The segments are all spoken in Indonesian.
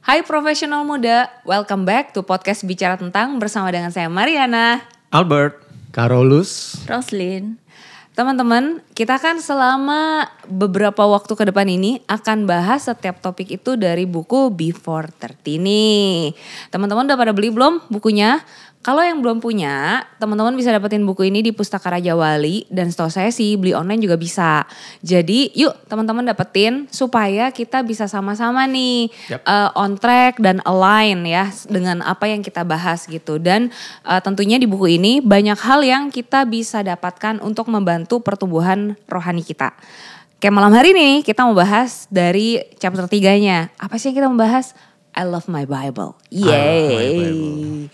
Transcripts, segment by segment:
Hai profesional muda, welcome back to podcast Bicara Tentang bersama dengan saya Mariana, Albert, Carolus, Roslyn. Teman-teman, kita kan selama beberapa waktu ke depan ini akan bahas setiap topik itu dari buku Before 30 nih. Teman-teman udah pada beli belum bukunya? Kalau yang belum punya, teman-teman bisa dapetin buku ini di Pustaka Raja Wali dan setahu saya sih beli online juga bisa. Jadi yuk teman-teman dapetin supaya kita bisa sama-sama nih on track dan align ya dengan apa yang kita bahas gitu. Dan tentunya di buku ini banyak hal yang kita bisa dapatkan untuk membantu pertumbuhan rohani kita. Kayak malam hari ini kita mau bahas dari chapter 3-nya. Apa sih yang kita mau bahas? I love my Bible. Yeay.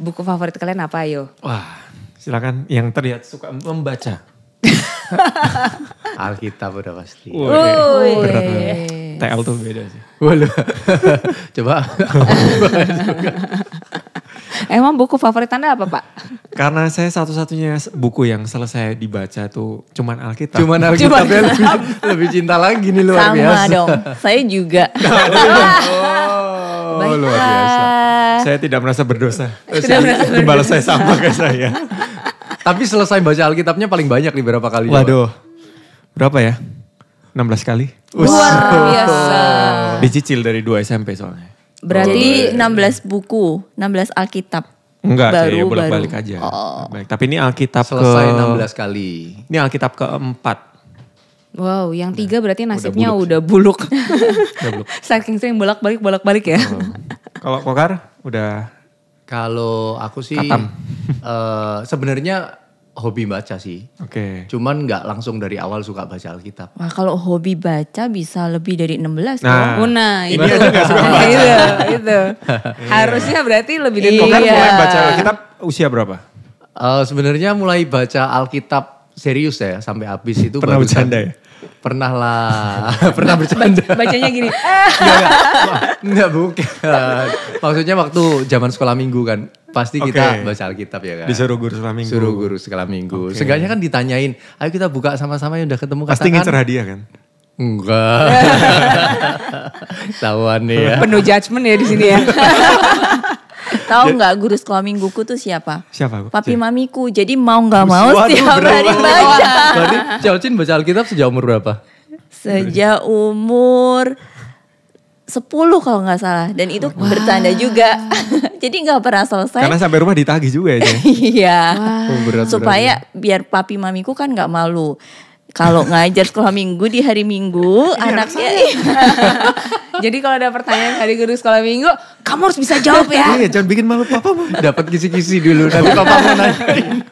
Buku favorit kalian apa ayo? wah silakan yang terlihat suka membaca. Alkitab udah pasti. Berat banget. TL tuh beda sih. Waduh, coba. Emang buku favorit Anda apa Pak? Karena saya satu-satunya buku yang selesai dibaca tuh cuman Alkitab. Cuman Alkitab ya lebih cinta lagi nih luar Sama biasa. dong, saya juga. Oh, luar biasa. Saya tidak merasa berdosa. Gembala saya sama kayak saya. Tapi selesai baca Alkitabnya paling banyak nih berapa kali? Waduh, berapa ya? 16 kali. Luar biasa. Dicicil dari 2 SMP soalnya. Berarti Jadi 16 buku, 16 Alkitab. Enggak, Baru, saya bolak-balik baru. aja. Baik. Tapi ini Alkitab Selesai 16 kali. Ini Alkitab keempat. Wow, yang 3 berarti nasibnya buluk. udah buluk. Udah buluk. Saking sering bolak-balik ya. Kalau Kokar udah Kalau aku sih Katam. Sebenarnya hobi baca sih. oke. Cuman nggak langsung dari awal suka baca Alkitab. Wah, kalau hobi baca bisa lebih dari 16 Nah. dong. Nah, Ini itu. aja gak suka baca. itu. Harusnya berarti lebih dari Kokar Iya. mulai baca Alkitab usia berapa? Sebenarnya mulai baca Alkitab serius ya sampai habis itu Pernah baru bercanda ya? Pernah lah, pernah bercanda. Bacanya gini. Enggak bukan. Maksudnya waktu zaman sekolah minggu kan, pasti kita Oke. baca Alkitab ya kan. Disuruh guru sekolah minggu. Suruh guru sekolah minggu. Oke. Seenggaknya kan ditanyain, ayo kita buka sama-sama yang udah ketemu Pasti katakan. ngincer hadiah kan? Enggak. Tahuan nih ya. Penuh judgement ya di sini ya. Tahu nggak guru sekolah mingguku tuh siapa? Siapa? Papi mamiku. Jadi mau nggak mau Waduh, setiap hari berapa? baca. Berarti Ciocin baca Alkitab sejak umur berapa? Sejak umur 10 kalau nggak salah. Dan itu bercanda juga. Jadi nggak pernah selesai. Karena sampai rumah ditagih juga ya. Jay? Iya. Oh, berat, Supaya biar papi mamiku kan nggak malu. Kalau ngajar sekolah minggu di hari Minggu, anaknya Jadi kalau ada pertanyaan dari guru sekolah minggu, kamu harus bisa jawab ya. Iya, jangan bikin malu papa. Dapat kisi-kisi dulu nanti papa mau nanyain.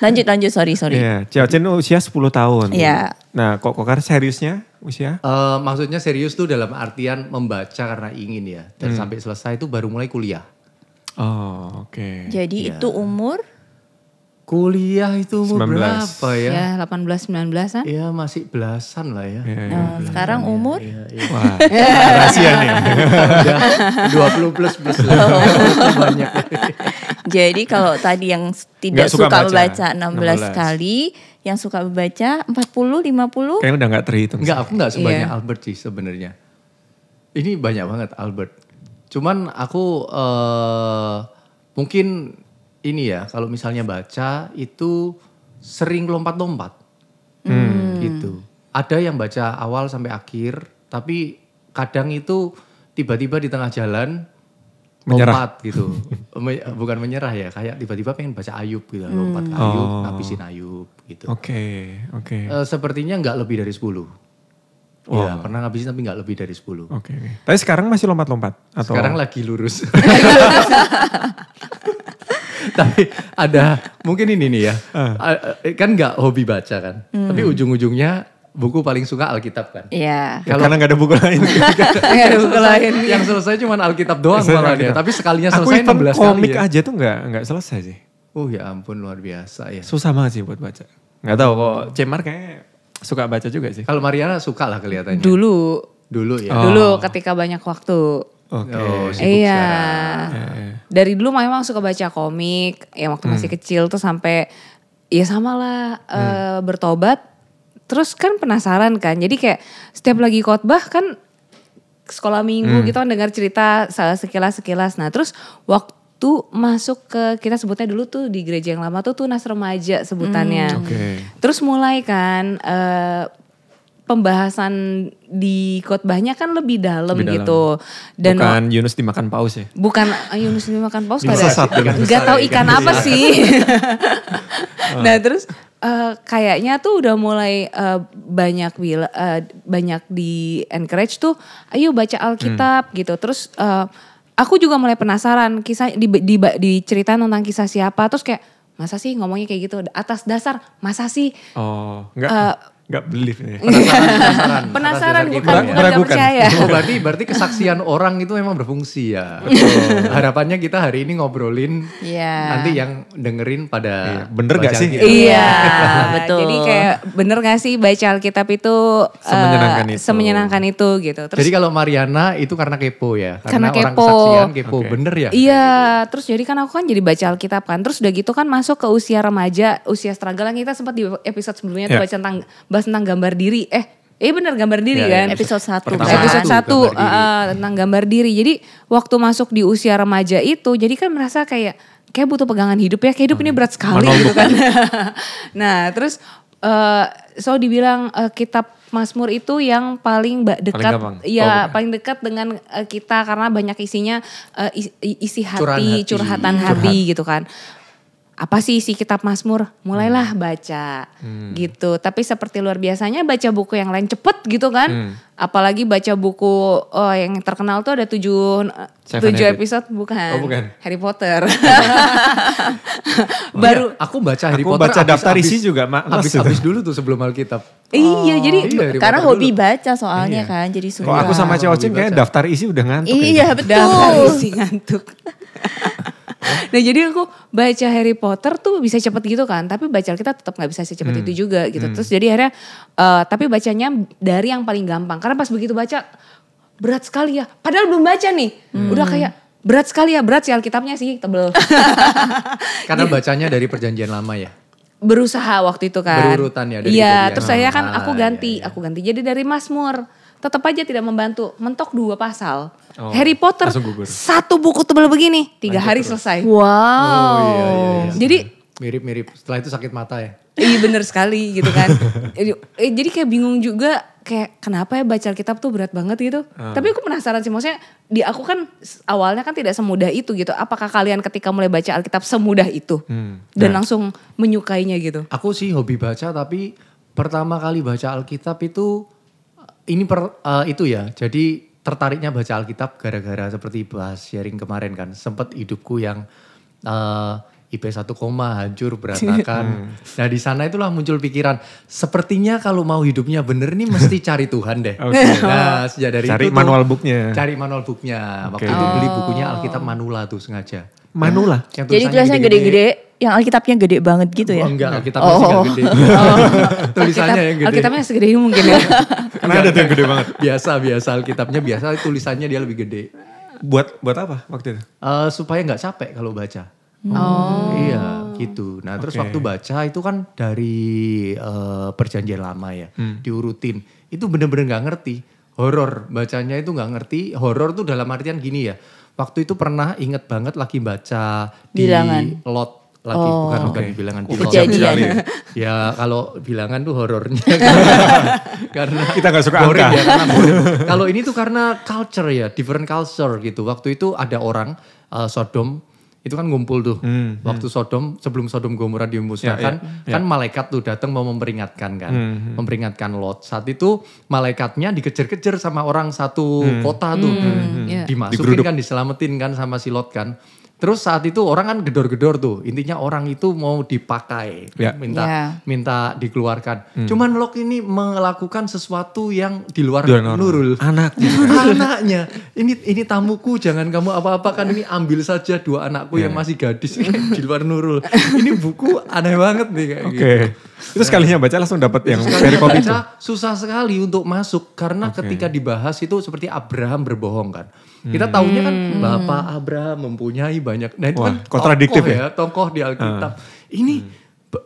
lanjut sorry. Iya, Ciocin usia 10 tahun. Iya. Nah, kok Kokar seriusnya usia? Maksudnya serius tuh dalam artian membaca karena ingin ya. Dan sampai selesai itu baru mulai kuliah. Oh, oke. Jadi Iya. itu umur Kuliah itu umur 19. berapa ya? Ya 18-19an. Ya masih belasan lah ya. Iya, iya. nah, sekarang umur Iya, iya. Wah, rahasia nih. Udah 20 plus lah. Banyak. jadi kalau tadi yang tidak Nggak suka suka baca, membaca 16 16. kali, yang suka membaca 40, 50. Kayaknya udah gak terhitung. Enggak, aku enggak sebanyak Iya. Albert sih sebenarnya. Ini banyak banget Albert. Cuman aku mungkin ini ya, kalau misalnya baca itu sering lompat-lompat. Gitu. Ada yang baca awal sampai akhir, tapi kadang itu tiba-tiba di tengah jalan Menyerah. lompat gitu. Bukan menyerah ya, kayak tiba-tiba pengen baca Ayub gitu. Lompat ke Ayub, Oh. ngabisin Ayub gitu. Oke. Sepertinya nggak lebih dari 10. Ya, pernah ngabisin tapi nggak lebih dari 10. Oke. Tapi sekarang masih lompat-lompat? Atau? Sekarang lagi lurus. Tapi ada mungkin ini nih ya. Kan nggak hobi baca kan. Tapi ujung-ujungnya buku paling suka Alkitab kan. Iya. Karena gak ada buku lain. Nggak ada buku lain. Yang selesai cuma Alkitab doang malah ya. Tapi sekalinya Aku selesai even 16 kali komik ya. aja tuh gak selesai sih. Oh ya ampun luar biasa ya. Susah banget sih buat baca. Gak tahu kok Cemar kayak suka baca juga sih. Kalau Mariana suka lah kelihatannya. Dulu ya. Oh. Dulu ketika banyak waktu. Oke. Oh, sibuk Iya. sekarang. Dari dulu memang suka baca komik. Ya waktu masih kecil tuh sampai ya sama lah bertobat. Terus kan penasaran kan. Jadi kayak setiap lagi khotbah kan sekolah minggu gitu kan dengar cerita sekilas. Nah terus waktu masuk ke, kita sebutnya dulu tuh di gereja yang lama tuh tunas remaja sebutannya. Terus mulai kan pembahasan di khotbahnya kan lebih dalam gitu. Dan bukan Yunus dimakan paus ya? Bukan Yunus dimakan paus. Disesat dengan Gak tahu ikan apa sih. Nah terus kayaknya tuh udah mulai banyak di encourage tuh, ayo baca Alkitab gitu. Terus aku juga mulai penasaran kisah diceritain tentang kisah siapa. Terus kayak masa sih ngomongnya kayak gitu atas dasar masa sih? Oh nggak believe ya. Penasaran bukan gak meragukan. percaya. Oh, berarti kesaksian orang itu memang berfungsi ya. Harapannya kita hari ini ngobrolin, nanti yang dengerin pada bener gak sih? Iya, betul. Jadi kayak bener gak sih baca Alkitab itu semenyenangkan itu gitu. Terus, jadi kalau Mariana itu karena kepo ya? Karena orang kepo. kesaksian kepo, bener ya? Iya, terus jadi kan aku kan jadi baca Alkitab kan. Terus udah gitu kan masuk ke usia remaja, usia struggle yang kita sempat di episode sebelumnya tuh bahas tentang gambar diri. Bener gambar diri kan. Episode 1. Episode 1 tentang gambar diri. Jadi waktu masuk di usia remaja itu, jadi kan merasa kayak butuh pegangan hidup ya. Kayak hidup ini berat sekali gitu kan. Nah terus dibilang kitab Mazmur itu yang paling dekat, paling dekat dengan kita karena banyak isinya isi hati, curhatan hati gitu kan. Apa sih isi kitab Mazmur? Mulailah baca gitu. Tapi seperti luar biasanya baca buku yang lain cepet gitu kan. Apalagi baca buku yang terkenal tuh ada 7 episode bukan. Harry Potter. Baru aku baca Harry Potter. Aku baca daftar isi juga habis dulu tuh sebelum Alkitab. Iya, jadi karena hobi baca soalnya kan, jadi suka. Kok aku sama Ocin kayak daftar isi udah ngantuk. Iya, betul. Daftar isi ngantuk. Nah jadi aku baca Harry Potter tuh bisa cepet gitu kan. Tapi baca Alkitab tetap gak bisa secepat itu juga gitu. Terus jadi akhirnya tapi bacanya dari yang paling gampang. Karena pas begitu baca berat sekali ya. Padahal belum baca nih. Udah kayak berat sekali ya. Berat sih Alkitabnya sih tebel. Karena bacanya dari perjanjian lama ya? Berusaha waktu itu kan. Berurutan ya. Iya terus saya kan aku ganti. Jadi dari Mazmur. Tetap aja tidak membantu. Mentok 2 pasal. Harry Potter 1 buku tebal begini 3 hari selesai. Wow. Iya. Jadi mirip-mirip. Setelah itu sakit mata ya. Iya bener sekali gitu kan. Jadi kayak bingung juga kayak kenapa ya baca Alkitab tuh berat banget gitu. Tapi aku penasaran sih, maksudnya di aku kan awalnya kan tidak semudah itu gitu. Apakah kalian ketika mulai baca Alkitab semudah itu dan langsung menyukainya gitu? Aku sih hobi baca, tapi pertama kali baca Alkitab itu itu ya. Jadi tertariknya baca Alkitab gara-gara seperti bahas sharing kemarin kan. Sempat hidupku yang IP 1, hancur berantakan. Nah di sana itulah muncul pikiran, sepertinya kalau mau hidupnya bener nih mesti cari Tuhan deh. Nah sejak dari cari itu manual booknya. Cari manual booknya. Waktu itu beli bukunya Alkitab Manula tuh sengaja. Manula? Jadi tulisannya gede-gede, yang Alkitabnya gede banget gitu ya? Enggak, Alkitabnya sih gak gede. Tulisannya yang gede. Alkitabnya segede ini mungkin ya. Karena ada tuh yang gede banget. Biasa Alkitabnya biasa, tulisannya dia lebih gede. Buat apa waktu itu? Supaya gak capek kalau baca. Iya gitu. Nah terus waktu baca itu kan dari perjanjian lama ya. Diurutin. Itu bener-bener gak ngerti. Horor, bacanya itu gak ngerti. Horor tuh dalam artian gini ya. Waktu itu pernah inget banget lagi baca Bilangan. Di Lot. Lagi bukan bilangan di Lot. Kejadian. Ya kalau bilangan tuh horornya. Karena kita gak suka angka. Ya, kalau ini tuh karena culture ya. Different culture gitu. Waktu itu ada orang Sodom. Itu kan ngumpul tuh. Waktu sebelum Sodom Gomora dimusnahkan. Kan malaikat tuh datang mau memperingatkan kan. Memperingatkan Lot. Saat itu malaikatnya dikejar-kejar sama orang satu kota tuh. Dimasukin kan, diselamatin kan sama si Lot kan. Terus saat itu orang kan gedor-gedor tuh. Intinya orang itu mau dipakai. Minta dikeluarkan. Cuman Lot ini melakukan sesuatu yang di luar nurul. Anaknya. Ini tamuku, jangan kamu apa-apakan. Ini ambil saja 2 anakku yang masih gadis. Di luar nurul. Ini buku aneh banget nih kayak gitu. Itu sekalinya baca langsung dapat yang perikop itu. Susah sekali untuk masuk. Karena ketika dibahas itu seperti Abraham berbohong kan. Kita tahunya kan Bapak Abraham mempunyai banyak. Nah itu kan kontradiktif tokoh di Alkitab. Ini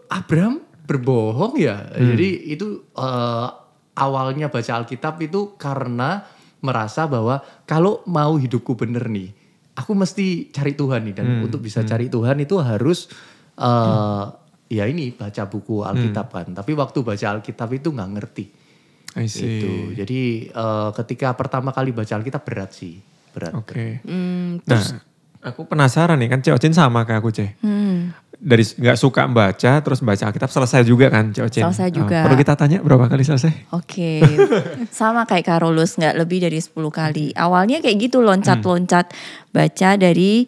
Abraham berbohong ya. Jadi itu awalnya baca Alkitab itu karena merasa bahwa kalau mau hidupku bener nih, aku mesti cari Tuhan nih. Dan untuk bisa cari Tuhan itu harus ya ini baca buku Alkitab kan. Tapi waktu baca Alkitab itu nggak ngerti. I see. Itu. Jadi ketika pertama kali baca Alkitab berat sih. Berat. Oke. Nah, aku penasaran nih kan Cik Ocin sama kayak aku Cik. Dari nggak suka baca terus baca Alkitab selesai juga kan Cik Ocin? Selesai juga. Perlu kita tanya berapa kali selesai? Oke, sama kayak Karolus, nggak lebih dari 10 kali. Awalnya kayak gitu loncat-loncat baca dari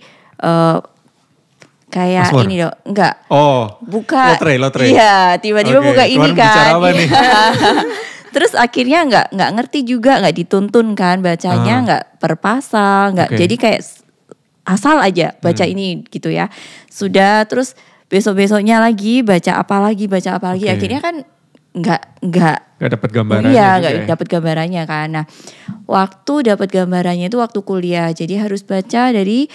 kayak Mazmur? ini dong, enggak. Oh, Buka, lotre. Iya, tiba-tiba Oke, buka ini Tuhan kan. bicara apa nih? Terus akhirnya nggak ngerti juga, nggak dituntun kan bacanya, nggak per pasal, nggak. Oke. Jadi kayak asal aja baca ini gitu ya. Sudah, terus besok-besoknya lagi baca apa lagi. Oke. Akhirnya kan nggak Gak dapat gambarannya iya, juga nggak ya? dapat gambarannya kan. Nah, waktu dapat gambarannya itu waktu kuliah. Jadi harus baca dari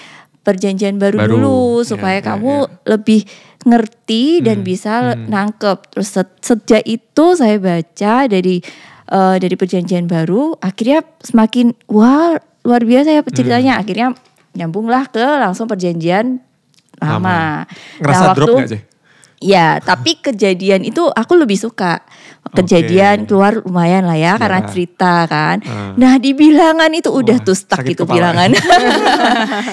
Perjanjian Baru Baru. dulu Ya, supaya ya, kamu lebih ngerti dan bisa nangkep. Terus sejak itu saya baca dari Perjanjian Baru, akhirnya semakin wah luar biasa ya ceritanya. Akhirnya nyambunglah ke langsung Perjanjian Lama. Ngerasa drop gak sih? Ya, tapi kejadian itu aku lebih suka. Kejadian keluar lumayan lah ya, karena cerita kan. Nah di bilangan itu udah tuh stuck sakit itu kepala. bilangan.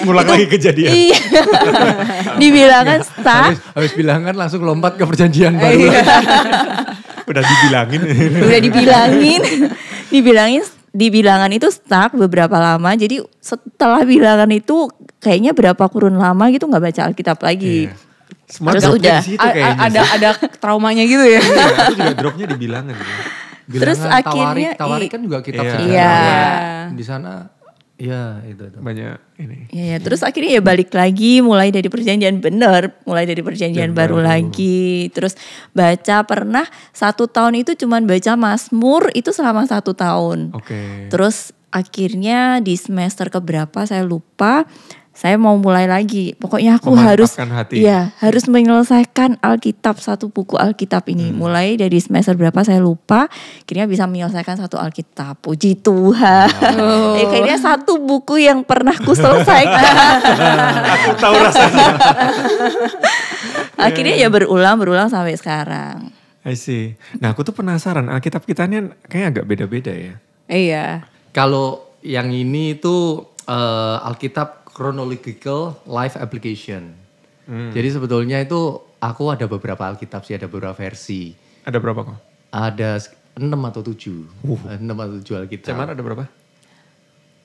Ngulang lagi kejadian. Iya. Di bilangan stuck. Habis bilangan langsung lompat ke perjanjian baru. Udah dibilangin. Udah di bilangan itu stuck beberapa lama. Jadi setelah bilangan itu kayaknya berapa kurun lama gitu nggak baca Alkitab lagi. Iya. Smart Terus dropnya udah. di situ kayaknya. Ada traumanya gitu ya. Iya, aku juga dropnya di bilangan. Terus Bilangan akhirnya, Tawarik kan juga kitab Iya. sejarah. Iya. Di sana ya itu. Banyak ini. Ya, terus akhirnya ya balik lagi mulai dari perjanjian baru lagi. Terus baca pernah 1 tahun itu cuman baca Mazmur itu selama 1 tahun. Oke. Terus akhirnya di semester keberapa saya lupa, saya mau mulai lagi. Pokoknya aku harus Memantapkan hati. harus menyelesaikan Alkitab, satu buku Alkitab ini. Mulai dari semester berapa saya lupa, akhirnya bisa menyelesaikan 1 Alkitab. Puji Tuhan. Kayaknya 1 buku yang pernah ku selesaikan. Aku tahu rasanya. Akhirnya ya berulang sampai sekarang. I see. Nah aku tuh penasaran, Alkitab kita ini kayaknya agak beda-beda ya. Iya. Kalau yang ini itu Alkitab Chronological Life Application. Jadi sebetulnya itu aku ada beberapa Alkitab sih, ada beberapa versi. Ada berapa kok? Ada 6 atau 7. 6 atau 7 Alkitab. Cemar ada berapa?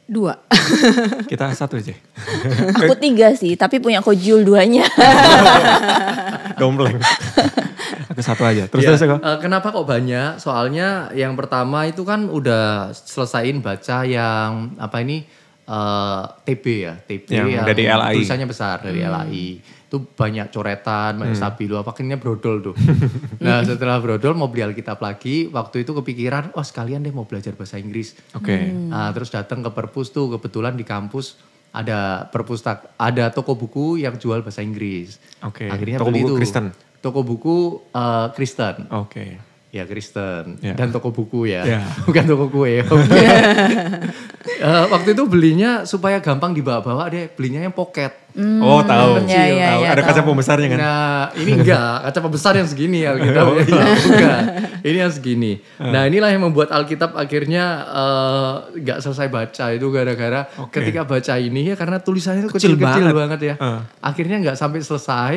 2. Kita 1 aja. Aku 3 sih, tapi punya kojul 2-nya. Dompleng. Aku 1 aja. Terus Ya, kok? kenapa kok banyak? Soalnya yang pertama itu kan udah selesaiin baca yang apa ini TB ya, TB Yang dari LAI. tulisannya besar dari LAI. Itu banyak coretan, banyak stabilo, akhirnya brodol tuh. Nah setelah brodol mau beli Alkitab lagi, waktu itu kepikiran, wah sekalian deh mau belajar bahasa Inggris. Oke. Nah, terus datang ke perpus tuh, kebetulan di kampus ada ada toko buku yang jual bahasa Inggris. Oke. Akhirnya Toko beli buku tuh. Kristen? Toko buku Kristen. Oke. Ya Kristen. Ya. Dan toko buku ya. Ya. Bukan toko kue. Oke. Waktu itu belinya supaya gampang dibawa-bawa deh. Belinya yang pocket. Oh tahu. Ya, ya, Tahu. ya, Ada kaca tahu. pembesarnya kan? Nah ini enggak. Kaca pembesar yang segini Alkitab. Bukan. Ini yang segini. Nah inilah yang membuat Alkitab akhirnya enggak selesai baca. Itu gara-gara ketika baca ini ya karena tulisannya itu kecil-kecil banget ya. Akhirnya enggak sampai selesai.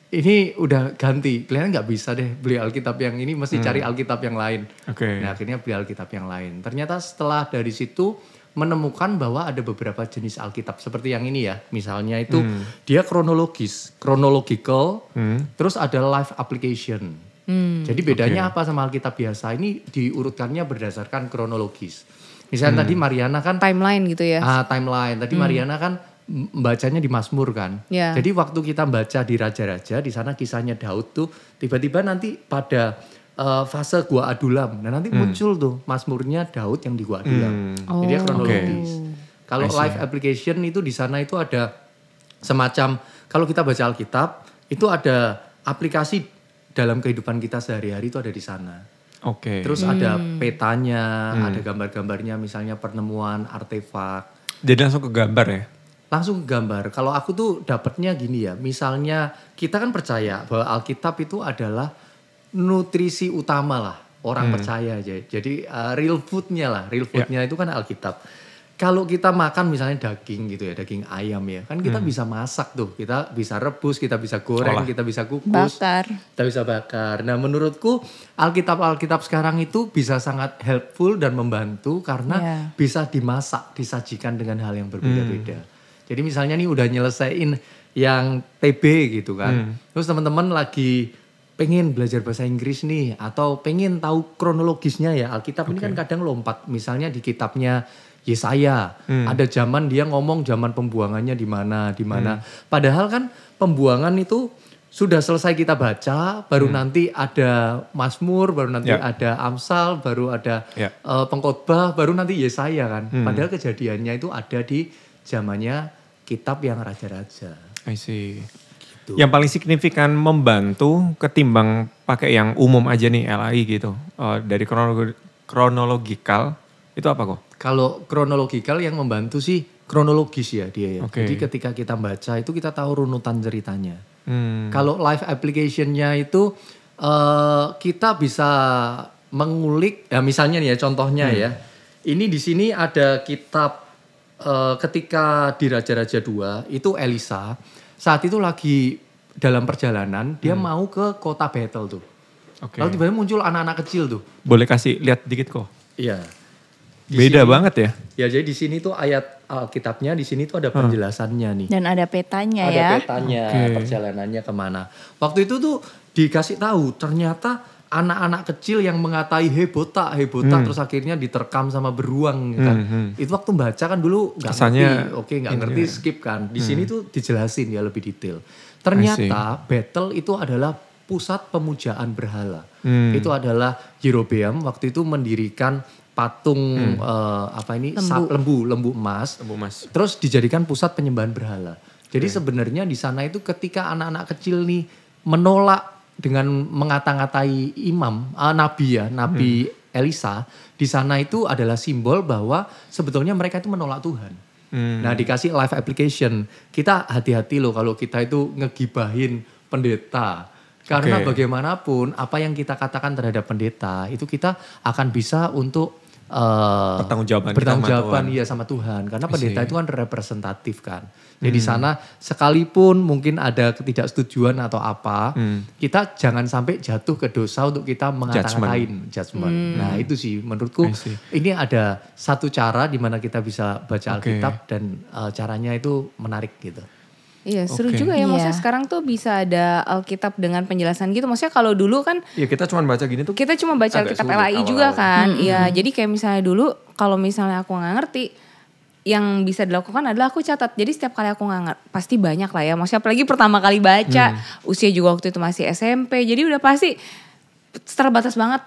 Ini udah ganti, kalian nggak bisa deh beli Alkitab yang ini, mesti cari Alkitab yang lain. Oke. Nah akhirnya beli Alkitab yang lain. Ternyata setelah dari situ menemukan bahwa ada beberapa jenis Alkitab seperti yang ini ya. Misalnya itu dia chronological, terus ada life application. Jadi bedanya apa sama Alkitab biasa? Ini diurutkannya berdasarkan kronologis. Misalnya tadi Mariana kan Timeline gitu ya. timeline. Tadi Mariana kan bacanya di Mazmur kan. Ya. Jadi waktu kita baca di Raja-Raja, di sana kisahnya Daud tuh tiba-tiba nanti pada fase Gua Adulam. Nah nanti muncul tuh Mazmurnya Daud yang di Gua Adulam. Jadi dia kronologis. Kalau life application itu di sana itu ada semacam, kalau kita baca Alkitab, itu ada aplikasi dalam kehidupan kita sehari-hari itu ada di sana. Oke. Terus ada petanya, ada gambar-gambarnya misalnya penemuan artefak. Jadi langsung ke gambar ya? Langsung ke gambar. Kalau aku tuh dapetnya gini ya, misalnya kita kan percaya bahwa Alkitab itu adalah nutrisi utama lah. Orang percaya aja. Jadi real foodnya itu kan Alkitab. Kalau kita makan misalnya daging gitu ya, daging ayam ya, kan kita bisa masak tuh. Kita bisa rebus, kita bisa goreng, kita bisa kukus. Kita bisa bakar. Nah menurutku Alkitab sekarang itu bisa sangat helpful dan membantu karena bisa dimasak, disajikan dengan hal yang berbeda-beda. Jadi misalnya nih udah nyelesain yang TB gitu kan. Terus teman-teman lagi pengen belajar bahasa Inggris nih atau pengen tahu kronologisnya ya. Alkitab ini kan kadang lompat. Misalnya di kitabnya Yesaya, ada zaman dia ngomong zaman pembuangannya di mana. Padahal kan pembuangan itu sudah selesai kita baca, baru nanti ada Mazmur, baru nanti ada Amsal, baru ada Pengkhotbah, baru nanti Yesaya kan. Padahal kejadiannya itu ada di zamannya kitab yang raja-raja. I see. Gitu. Yang paling signifikan membantu ketimbang pakai yang umum aja nih LAI gitu. Dari kronologikal itu apa kok? Kalau kronologikal yang membantu sih kronologis ya dia ya. Jadi ketika kita baca itu kita tahu runutan ceritanya. Kalau live application-nya itu kita bisa mengulik, ya misalnya nih ya contohnya ya. Ini di sini ada kitab ketika di Raja-Raja 2 itu Elisa saat itu lagi dalam perjalanan dia mau ke kota Bethel tuh. Lalu tiba-tiba muncul anak-anak kecil tuh. Boleh kasih lihat dikit kok. Iya. Beda banget ya. Ya jadi di sini tuh ayat Alkitabnya, di sini tuh ada penjelasannya nih. Dan ada petanya ada ya. Ada petanya, perjalanannya kemana. Waktu itu tuh dikasih tahu ternyata anak-anak kecil yang mengatai hebota, terus akhirnya diterkam sama beruang kan. Itu waktu baca kan dulu nggak ngerti, nggak ngerti skip kan. Di sini tuh dijelasin ya lebih detail. Ternyata Bethel itu adalah pusat pemujaan berhala. Itu adalah Yerobeam waktu itu mendirikan patung lembu emas. Terus dijadikan pusat penyembahan berhala. Jadi sebenarnya di sana itu ketika anak-anak kecil nih menolak dengan mengata-ngatai nabi Elisa, di sana itu adalah simbol bahwa sebetulnya mereka itu menolak Tuhan. Nah dikasih live application, kita hati-hati loh kalau kita itu ngegibahin pendeta. Karena bagaimanapun apa yang kita katakan terhadap pendeta itu kita akan bisa untuk bertanggung-jawaban sama Tuhan. Karena pendeta itu kan representatif kan. Jadi sana sekalipun mungkin ada ketidaksetujuan atau apa, kita jangan sampai jatuh ke dosa untuk kita mengata-ngatain judgment. Nah itu sih menurutku ini ada satu cara di mana kita bisa baca Alkitab dan caranya itu menarik gitu. Iya seru juga ya, maksudnya sekarang tuh bisa ada Alkitab dengan penjelasan gitu. Maksudnya kalau dulu kan ya kita cuma baca gini tuh. Kita cuma baca Alkitab LAI juga kan. Iya jadi kayak misalnya dulu kalau misalnya aku gak ngerti, yang bisa dilakukan adalah aku catat. Jadi setiap kali aku gak ngerti, pasti banyak lah ya. Maksudnya apalagi pertama kali baca, usia juga waktu itu masih SMP. Jadi udah pasti terbatas banget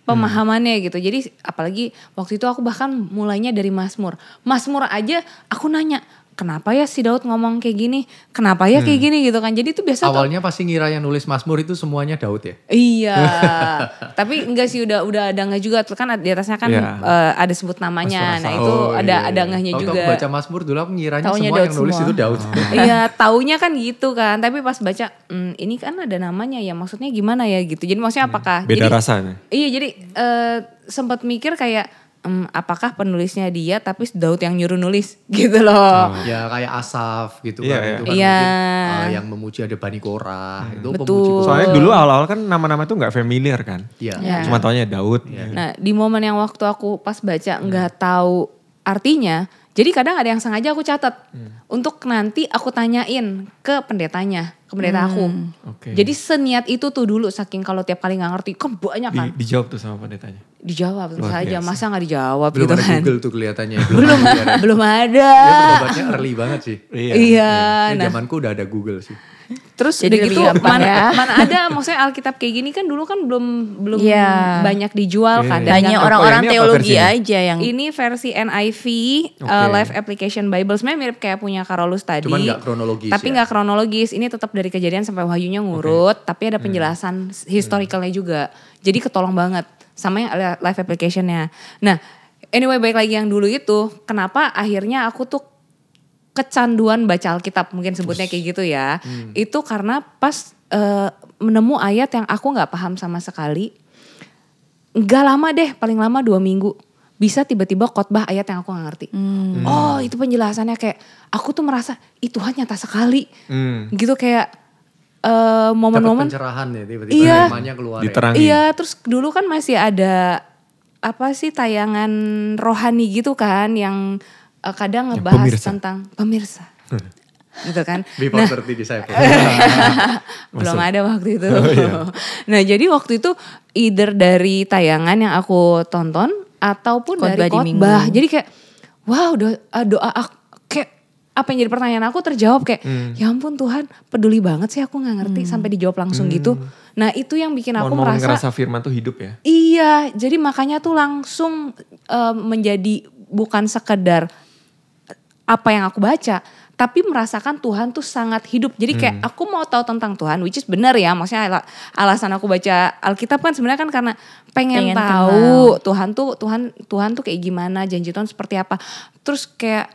pemahamannya gitu. Jadi apalagi waktu itu aku bahkan mulainya dari Mazmur. Mazmur aja aku nanya, kenapa ya si Daud ngomong kayak gini? Kenapa ya kayak gini gitu kan? Jadi itu biasa awalnya pasti ngira yang nulis Mazmur itu semuanya Daud ya? Iya. Tapi enggak sih udah ada enggak juga kan di atasnya kan ada sebut namanya. Nah itu ada enggaknya juga. Waktu baca Mazmur dulu aku ngiranya semua yang nulis itu Daud. Iya, taunya kan gitu kan. Tapi pas baca ini kan ada namanya ya, maksudnya gimana ya gitu. Jadi maksudnya apakah beda rasanya? Iya, jadi sempat mikir kayak apakah penulisnya dia tapi Daud yang nyuruh nulis gitu loh. Ya kayak Asaf gitu kan. Itu kan mungkin yang memuji ada Bani Korah. Itu betul. Soalnya dulu awal-awal kan nama-nama itu gak familiar kan. Iya. Cuma taunya Daud. Nah di momen yang waktu aku pas baca gak tahu artinya. Jadi kadang ada yang sengaja aku catat. Untuk nanti aku tanyain ke pendetanya. Ke pendeta aku. Jadi seniat itu tuh dulu saking kalau tiap kali gak ngerti. Kan banyak kan. Dijawab tuh sama pendetanya. Dijawab tentu saja. Masa gak dijawab belum gitu ada kan. Google tuh kelihatannya. Belum ada. Dia bertobatnya early banget sih. Iya. Zamanku udah ada Google sih. Terus jadi gitu mana ada maksudnya Alkitab kayak gini kan dulu kan belum banyak dijual kan. Banyak orang-orang teologi aja yang. Ini versi NIV Live Application Bible sebenarnya mirip kayak punya Karolus tadi. Cuman gak kronologis. Tapi gak kronologis. Ini tetap dari Kejadian sampai Wahyunya ngurut. Tapi ada penjelasan historicalnya juga. Jadi ketolong banget. sama yang live application-nya. Nah, anyway balik lagi yang dulu itu, kenapa akhirnya aku tuh kecanduan baca Alkitab, mungkin sebutnya kayak gitu ya. Itu karena pas menemu ayat yang aku gak paham sama sekali. Gak lama deh, paling lama 2 minggu. Bisa tiba-tiba khotbah ayat yang aku gak ngerti. Oh itu penjelasannya kayak, aku tuh merasa, Tuhan nyata sekali. Gitu kayak momen-momen. Dapat pencerahan ya tiba-tiba firman-nya keluar. Diterangi. Iya, terus dulu kan masih ada tayangan rohani gitu kan yang kadang ngebahas tentang pemirsa. Gitu kan. Before 30 Disciples. Belum ada waktu itu. Nah, jadi waktu itu either dari tayangan yang aku tonton ataupun dari khotbah. Jadi kayak wow, doa aku kayak apa yang jadi pertanyaan aku terjawab kayak ya ampun Tuhan, peduli banget sih, aku nggak ngerti sampai dijawab langsung gitu. Nah, itu yang bikin aku ngerasa firman tuh hidup ya. Iya, jadi makanya tuh langsung menjadi bukan sekedar apa yang aku baca, tapi merasakan Tuhan tuh sangat hidup. Jadi kayak aku mau tahu tentang Tuhan, which is benar ya. Maksudnya alasan aku baca Alkitab kan sebenarnya kan karena pengen tahu Tuhan tuh kayak gimana, janji Tuhan seperti apa. Terus kayak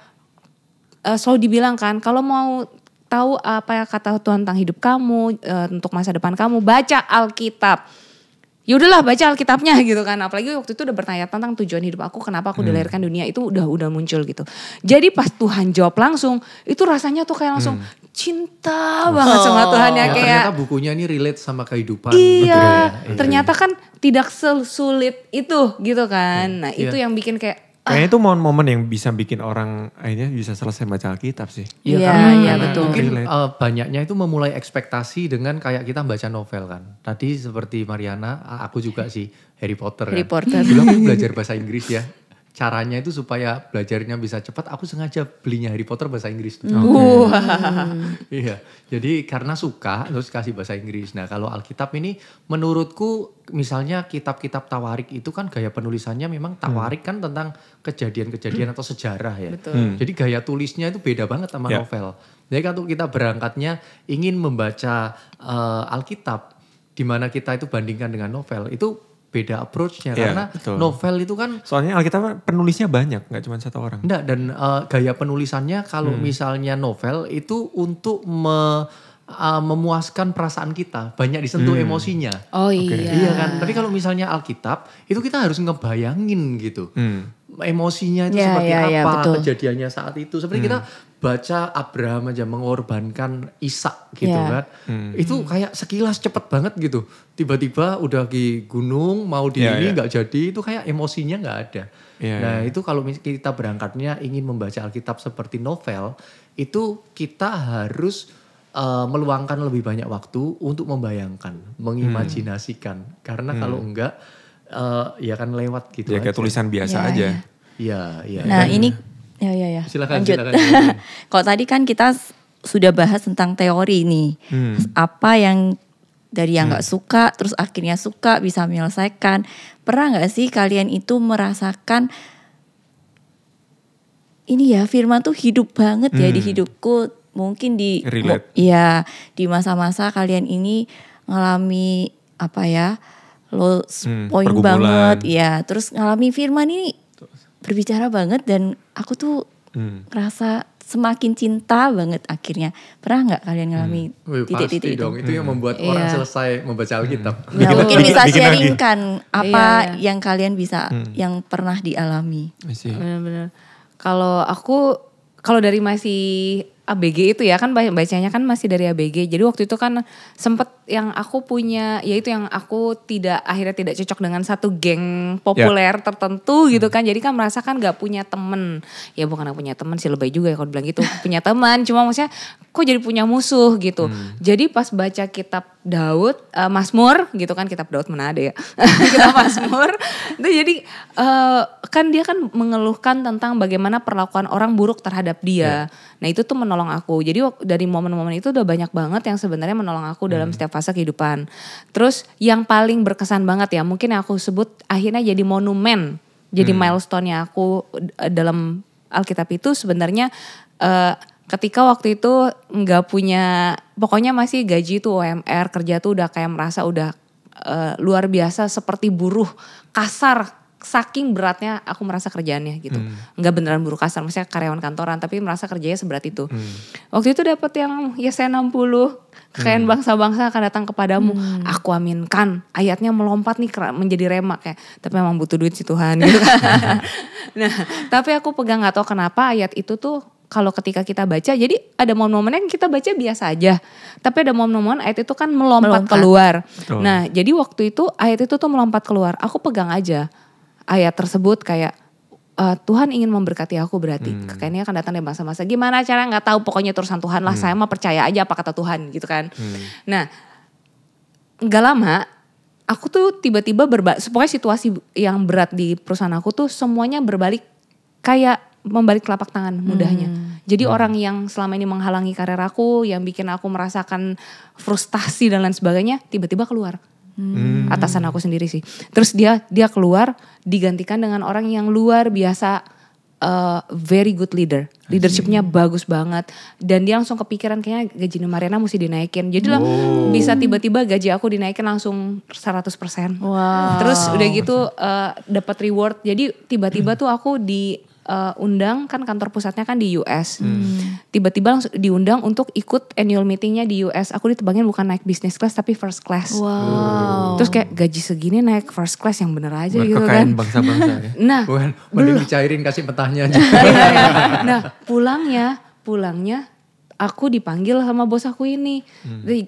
selalu dibilang kan, kalau mau tahu apa kata Tuhan tentang hidup kamu, untuk masa depan kamu, baca Alkitab. Ya udahlah baca Alkitabnya gitu kan. Apalagi waktu itu udah bertanya tentang tujuan hidup aku, kenapa aku dilahirkan dunia, itu udah muncul gitu. Jadi pas Tuhan jawab langsung, itu rasanya tuh kayak langsung cinta banget sama Tuhan ya, kayak ternyata bukunya ini relate sama kehidupan. Iya, ternyata kan tidak sesulit itu gitu kan. Nah, itu yang bikin kayak kayaknya itu momen-momen yang bisa bikin orang akhirnya bisa selesai baca Alkitab sih. Iya, betul. Mungkin banyaknya itu memulai ekspektasi dengan kayak kita baca novel kan. Tadi seperti Mariana, aku juga sih Harry Potter. Dulu aku belajar bahasa Inggris ya. Caranya itu supaya belajarnya bisa cepat, aku sengaja belinya Harry Potter bahasa Inggris. Iya, jadi karena suka terus kasih bahasa Inggris. Nah kalau Alkitab ini menurutku misalnya kitab-kitab Tawarik itu kan gaya penulisannya memang Tawarik kan tentang kejadian-kejadian atau sejarah ya. Jadi gaya tulisnya itu beda banget sama novel. Jadi kalau kita berangkatnya ingin membaca Alkitab, di mana kita itu bandingkan dengan novel, itu beda approach-nya karena novel itu kan soalnya Alkitab penulisnya banyak, nggak cuma satu orang. Enggak, dan gaya penulisannya kalau misalnya novel itu untuk memuaskan perasaan kita, banyak disentuh emosinya. Oh iya. Iya kan, tapi kalau misalnya Alkitab itu kita harus ngebayangin gitu. Emosinya itu seperti apa, kejadiannya saat itu. Seperti kita baca Abraham aja mengorbankan Ishak gitu kan. Itu kayak sekilas cepet banget gitu. Tiba-tiba udah di gunung, mau di ini gak jadi, itu kayak emosinya gak ada. Nah itu kalau kita berangkatnya ingin membaca Alkitab seperti novel, itu kita harus meluangkan lebih banyak waktu untuk membayangkan, mengimajinasikan. Karena kalau enggak, ya kan lewat gitu ya, aja. kayak tulisan biasa aja. Iya. Nah ini, silakan. Kalau tadi kan kita sudah bahas tentang teori nih, apa yang dari yang nggak suka, terus akhirnya suka, bisa menyelesaikan. Pernah nggak sih kalian itu merasakan ini ya firman tuh hidup banget ya di hidupku? Mungkin di masa-masa kalian ini ngalami apa ya, low point banget ya, terus ngalami firman ini berbicara banget dan aku tuh ngerasa semakin cinta banget akhirnya. Pernah nggak kalian ngalami titik-titik itu? Dong, itu yang membuat orang selesai membaca Alkitab. Nah, mungkin bisa sharingkan apa yang kalian bisa, yang pernah dialami. Benar-benar. Kalau dari masih ABG itu ya kan bacanya kan masih dari ABG. Jadi waktu itu kan sempet yang aku punya, yaitu yang aku akhirnya tidak cocok dengan satu geng populer tertentu gitu kan. Jadi kan merasakan gak punya temen. Ya bukan gak punya temen sih, lebay juga ya kalau bilang gitu. Punya teman, cuma maksudnya kok jadi punya musuh gitu. Jadi pas baca kitab Daud, Mazmur gitu kan, kitab Daud mana ada ya. Kitab Mazmur. Itu jadi kan dia kan mengeluhkan tentang bagaimana perlakuan orang buruk terhadap dia. Nah itu tuh menolong aku. Jadi dari momen-momen itu udah banyak banget yang sebenarnya menolong aku dalam setiap fase kehidupan. Terus yang paling berkesan banget ya, mungkin yang aku sebut akhirnya jadi monumen, jadi milestone-nya aku dalam Alkitab itu sebenarnya ketika waktu itu nggak punya, pokoknya masih gaji tuh UMR, kerja tuh udah kayak merasa udah luar biasa seperti buruh kasar. Saking beratnya aku merasa kerjaannya gitu. Enggak beneran buruh kasar, maksudnya karyawan kantoran, tapi merasa kerjanya seberat itu. Waktu itu dapat yang Yesaya 60, kekayaan bangsa-bangsa akan datang kepadamu. Aku aminkan, ayatnya melompat nih menjadi rema kayak, tapi memang butuh duit sih Tuhan gitu kan. Nah, tapi aku pegang gak tahu kenapa ayat itu tuh kalau ketika kita baca, jadi ada momen-momen yang kita baca biasa aja. Tapi ada momen-momen ayat itu kan melompat keluar. Betul. Nah, jadi waktu itu ayat itu tuh melompat keluar. Aku pegang aja ayat tersebut kayak Tuhan ingin memberkati aku berarti. Kekayaan akan datang dari masa-masa. Gimana cara gak tahu, pokoknya urusan Tuhan lah. Saya mah percaya aja apa kata Tuhan gitu kan. Nah, gak lama aku tuh tiba-tiba pokoknya situasi yang berat di perusahaan aku tuh semuanya berbalik kayak membalik telapak tangan mudahnya. Jadi orang yang selama ini menghalangi karir aku, yang bikin aku merasakan frustasi dan lain sebagainya, tiba-tiba keluar. Atasan aku sendiri sih. Terus dia keluar digantikan dengan orang yang luar biasa, very good leader. Leadershipnya bagus banget. Dan dia langsung kepikiran kayaknya gaji Mariana mesti dinaikin. Jadi lah bisa tiba-tiba gaji aku dinaikin langsung 100%. Wow. Terus udah gitu dapat reward. Jadi tiba-tiba tuh aku undang, kan kantor pusatnya kan di US. Tiba-tiba langsung diundang untuk ikut annual meetingnya di US. Aku ditebangin bukan naik business class tapi first class. Wow. Terus kayak gaji segini naik first class yang bener aja gitu Kekayaan kan. bangsa-bangsa ya. Nah, Bukan, mending dicairin kasih petahnya aja. nah pulangnya aku dipanggil sama bos aku ini.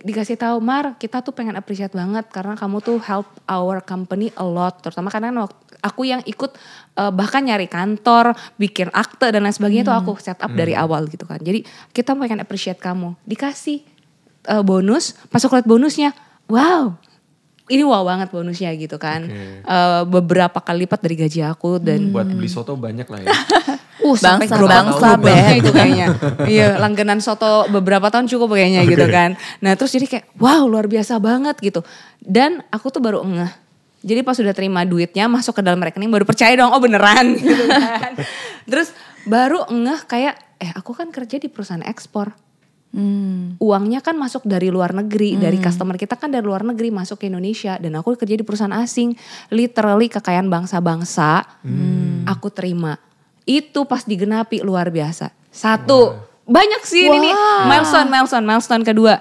Dikasih tahu, Mar, kita tuh pengen appreciate banget karena kamu tuh help our company a lot. Terutama karena aku yang ikut bahkan nyari kantor, bikin akte dan lain sebagainya itu aku set up dari awal gitu kan. Jadi kita pengen appreciate kamu. Dikasih bonus, pas aku lihat bonusnya, wow. Ini wow banget bonusnya gitu kan. Beberapa kali lipat dari gaji aku dan Buat beli soto banyak lah ya. sampai Bangsa itu kayaknya. Iya, langganan soto beberapa tahun cukup kayaknya gitu kan. Nah, terus jadi kayak wow, luar biasa banget gitu. Dan aku tuh baru ngeh. Jadi pas sudah terima duitnya masuk ke dalam rekening baru percaya dong, oh beneran gitu kan. Terus baru ngeh kayak aku kan kerja di perusahaan ekspor. Uangnya kan masuk dari luar negeri, dari customer kita kan dari luar negeri masuk ke Indonesia, dan aku kerja di perusahaan asing, literally kekayaan bangsa-bangsa, aku terima. Itu pas digenapi luar biasa. Satu, banyak sih ini nih, milestone kedua,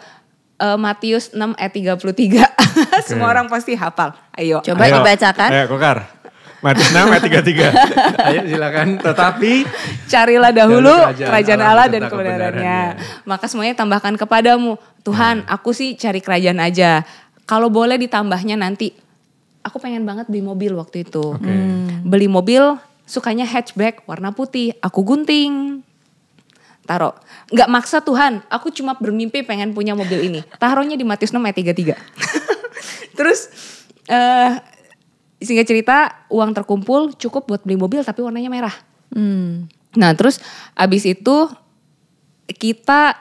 Matius 6 ayat 33, semua orang pasti hafal. Ayo. Coba dibacakan. Ayo Kokar. Matius 6 ayat 33. Ayo silakan. Tetapi carilah dahulu Dahulu kerajaan Allah dan beserta kebenarannya. Maka semuanya tambahkan kepadamu. Tuhan, aku sih cari kerajaan aja. Kalau boleh ditambahnya nanti. Aku pengen banget beli mobil waktu itu. Beli mobil, sukanya hatchback warna putih. Aku gunting. Taruh. Gak maksa Tuhan, aku cuma bermimpi pengen punya mobil ini. Taruhnya di Matius 6 ayat 33. Terus singkat cerita, uang terkumpul cukup buat beli mobil tapi warnanya merah. Nah terus abis itu kita,